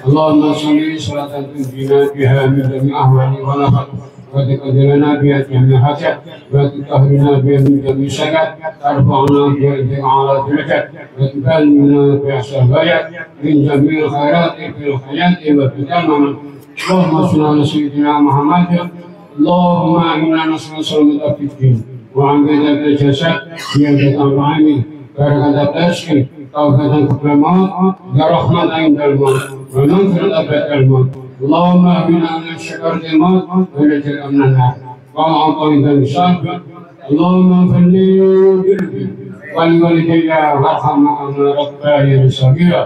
Speaker 9: Allahumma shalli salatan tunjina biha min jami'i ahwali wa nafat wa taqdirana biha jami'a hajat wa tutahhirna biha min jami'i sagat tarfa'na biha ala derajat wa tuballighna biha sabayat min jami'il khairati fil hayati wa fil amal. Allahumma shalli ala sayyidina Muhammad. Allahumma inna nas'aluka al-din وعن الجسد زيادة العلم بركة الرزق توفيق الكرامات ورحمة عند الموت ومغفرة بعد الموت. اللهم اهدنا من شكرة الموت ونجنا من النار وعطاء الحساب. اللهم اغفر لي ولوالدي وارحمهما ربياني صغيرا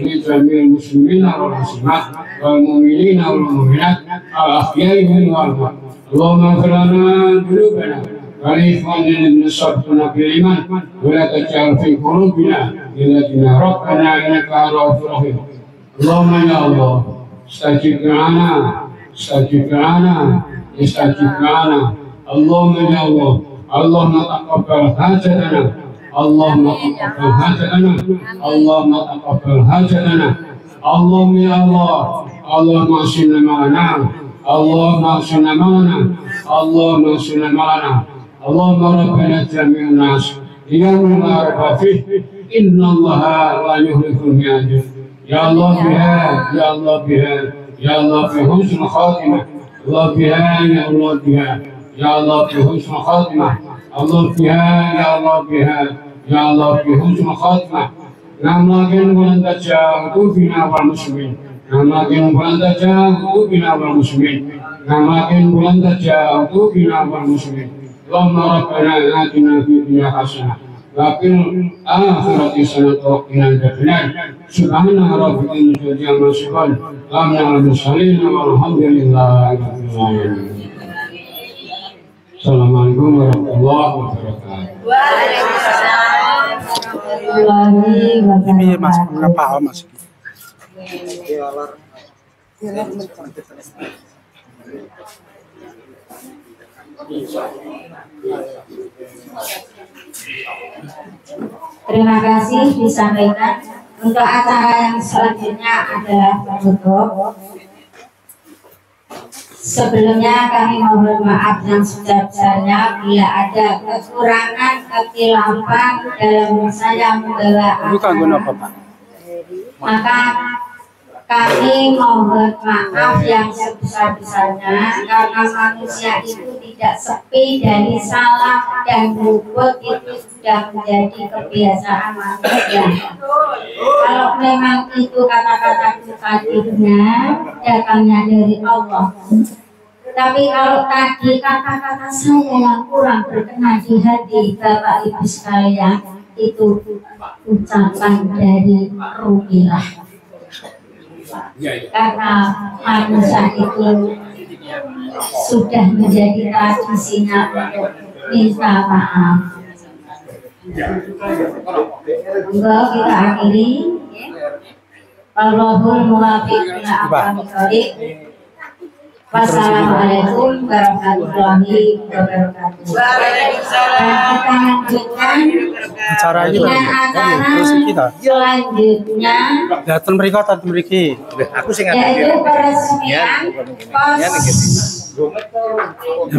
Speaker 9: ولجميع المسلمين والمسلمات والمؤمنين والمؤمنات الأحياء والأموات. اللهم اغفر لنا ذنوبنا ولإخواننا الذين سبقونا بالإيمان ولا تجعل في قلوبنا غلا ربنا إنك رؤوف رحيم. اللهم يا الله استجب لنا استجب لنا استجب لنا. اللهم يا الله اللهم تقبل حاجتنا اللهم تقبل حاجتنا اللهم تقبل حاجتنا. اللهم يا الله اللهم احسن معنا اللهم احسن معنا اللهم احسن معنا. اللهم ربنا جميع الناس يوم لا ريب فيه إن الله لا يخلف الميعاد. يا الله بها يا الله بها يا الله بحسن خاتمة. الله بها يا الله بها يا الله بحسن خاتمة. الله بها يا الله بها يا الله بحسن خاتمة. نعماكن bulan tajauh bina wal muslimin. Namakin bulan tajauh bina wal muslimin. Namakin bulan tajauh bina wal muslimin. Allahumma rabbana atina fid dunya hasanah wa fil akhirati hasanah wa qina adzabannar. Subhana rabbika rabbil izzati amma yasifun wa salamun alal mursalin walhamdulillahi rabbil alamin. Assalamualaikum warahmatullahi wabarakatuh.
Speaker 3: Waalaikumsalam warahmatullahi
Speaker 7: Ini Mas,
Speaker 3: wabarakatuh.
Speaker 7: apa Mas?
Speaker 3: Terima kasih disampaikan. Untuk acara yang selanjutnya adalah penutup. Sebelumnya kami mohon maaf yang sebesar-besarnya bila ada kekurangan kekhilafan dalam saya membawa acara. Maka kami mohon maaf yang sebesar-besarnya karena manusia itu tidak sepi dari salah dan luput itu sudah menjadi kebiasaan manusia. Kalau memang itu kata-kata tadi benar, datangnya dari Allah. Tapi kalau tadi kata-kata saya yang kurang berkenan di hati Bapak Ibu sekalian, itu ucapan dari Rukilah. Karena manusia itu sudah menjadi tradisinya untuk minta maaf. Enggak, kita akhiri. Allahumma muwaffiq ila aqwamit thoriq. Wassalamualaikum warahmatullahi wabarakatuh. Dan kita lanjutkan
Speaker 7: Acara ini
Speaker 3: dengan acara selanjutnya,
Speaker 7: datang mereka datang mereka.
Speaker 3: yaitu peresmian pos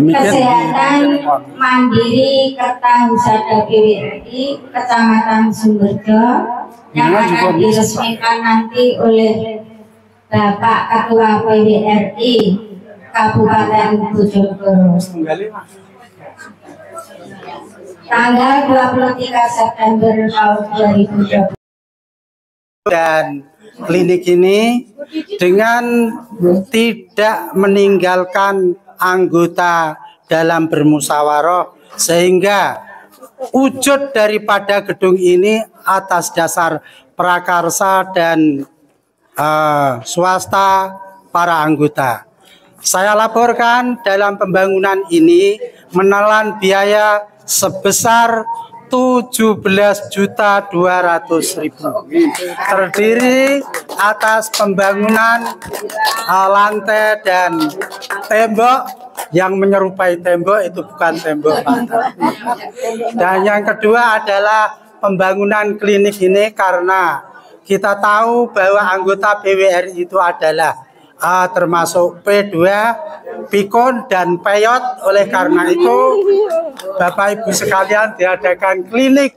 Speaker 3: kesehatan mandiri Kertahusada BWRI Kecamatan Sumberjo yang akan diresmikan nanti oleh Bapak Ketua PWRI Kabupaten Bojonegoro tanggal 23 September tahun 2020.
Speaker 7: Dan klinik ini dengan tidak meninggalkan anggota dalam bermusyawarah, sehingga wujud daripada gedung ini atas dasar prakarsa dan swasta para anggota. Saya laporkan dalam pembangunan ini menelan biaya sebesar 17.200.000, terdiri atas pembangunan lantai dan tembok yang menyerupai tembok, itu bukan tembok. Dan yang kedua adalah pembangunan klinik ini karena kita tahu bahwa anggota PWRI itu adalah termasuk P2, Pikun, dan Peyot. Oleh karena itu, Bapak Ibu sekalian, diadakan klinik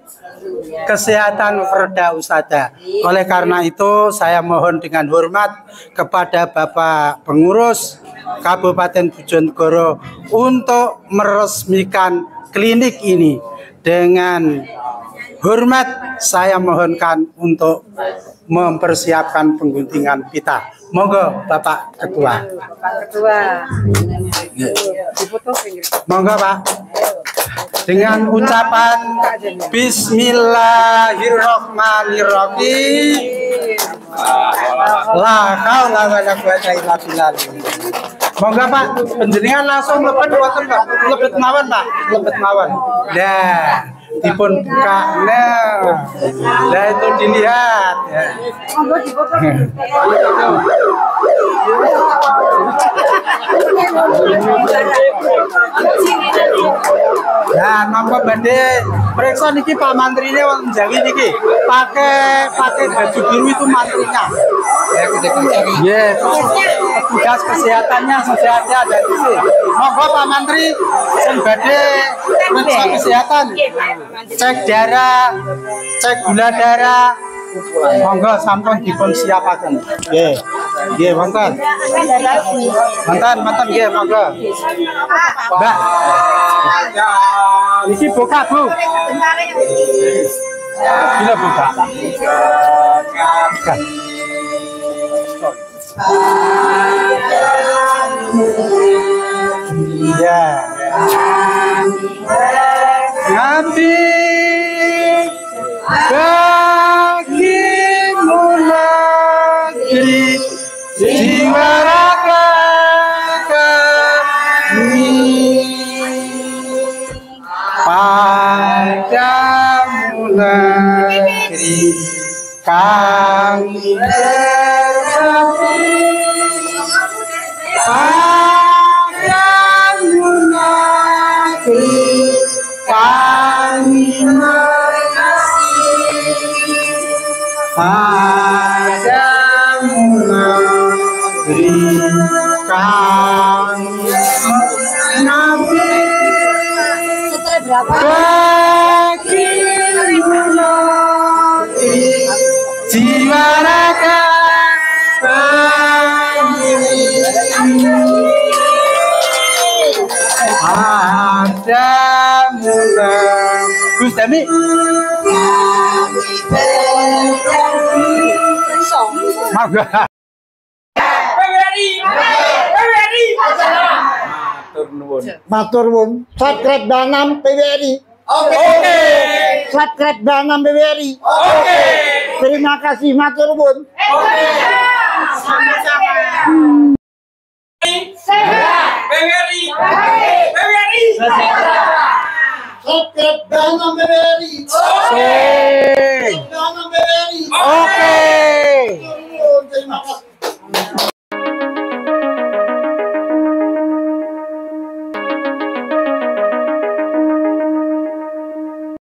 Speaker 7: kesehatan Firda Usada. Oleh karena itu, saya mohon dengan hormat kepada Bapak Pengurus Kabupaten Bojonegoro untuk meresmikan klinik ini. Dengan hormat, saya mohonkan untuk mempersiapkan pengguntingan pita. Monggo Bapak Ketua. Monggo Pak. Dengan ucapan Bismillahirrahmanirrahim. La haula wala quwata illa billah. Monggo Pak, panjenengan langsung mlebet wonten Pak. Mlebet mawon Pak, mlebet mawon. Nah, dipun buka. Nah itu dilihat ya. Nah, nampak badhe periksa niki Pak Mantrine wong Jawi niki pakai baju biru itu mantrinya. Ya, petugas kesehatannya sehatnya ada di sini. Monggo Pak Mantri sing badhe periksa kesehatan. Cek darah, cek gula darah. Monggo sampun dipun siapaken. Nggih. Nggih, wonten. Wonten nggih, monggo. Mbak. Iki buka, Bu. Bila buka. Ya. Nabi bagimu negeri jiwa raga kami, padamu negeri kami berbakti, padamu negeri kami mengasihi, padamu negeri kami bagimu negeri jiwa raga kami, padamu Gus Dami.
Speaker 1: Matur nuwun. Satret Banam PWRI.
Speaker 4: Oke.
Speaker 1: Satret Banam PWRI.
Speaker 4: Oke.
Speaker 1: Terima kasih, matur nuwun.
Speaker 4: PWRI.
Speaker 1: Satret Banam PWRI.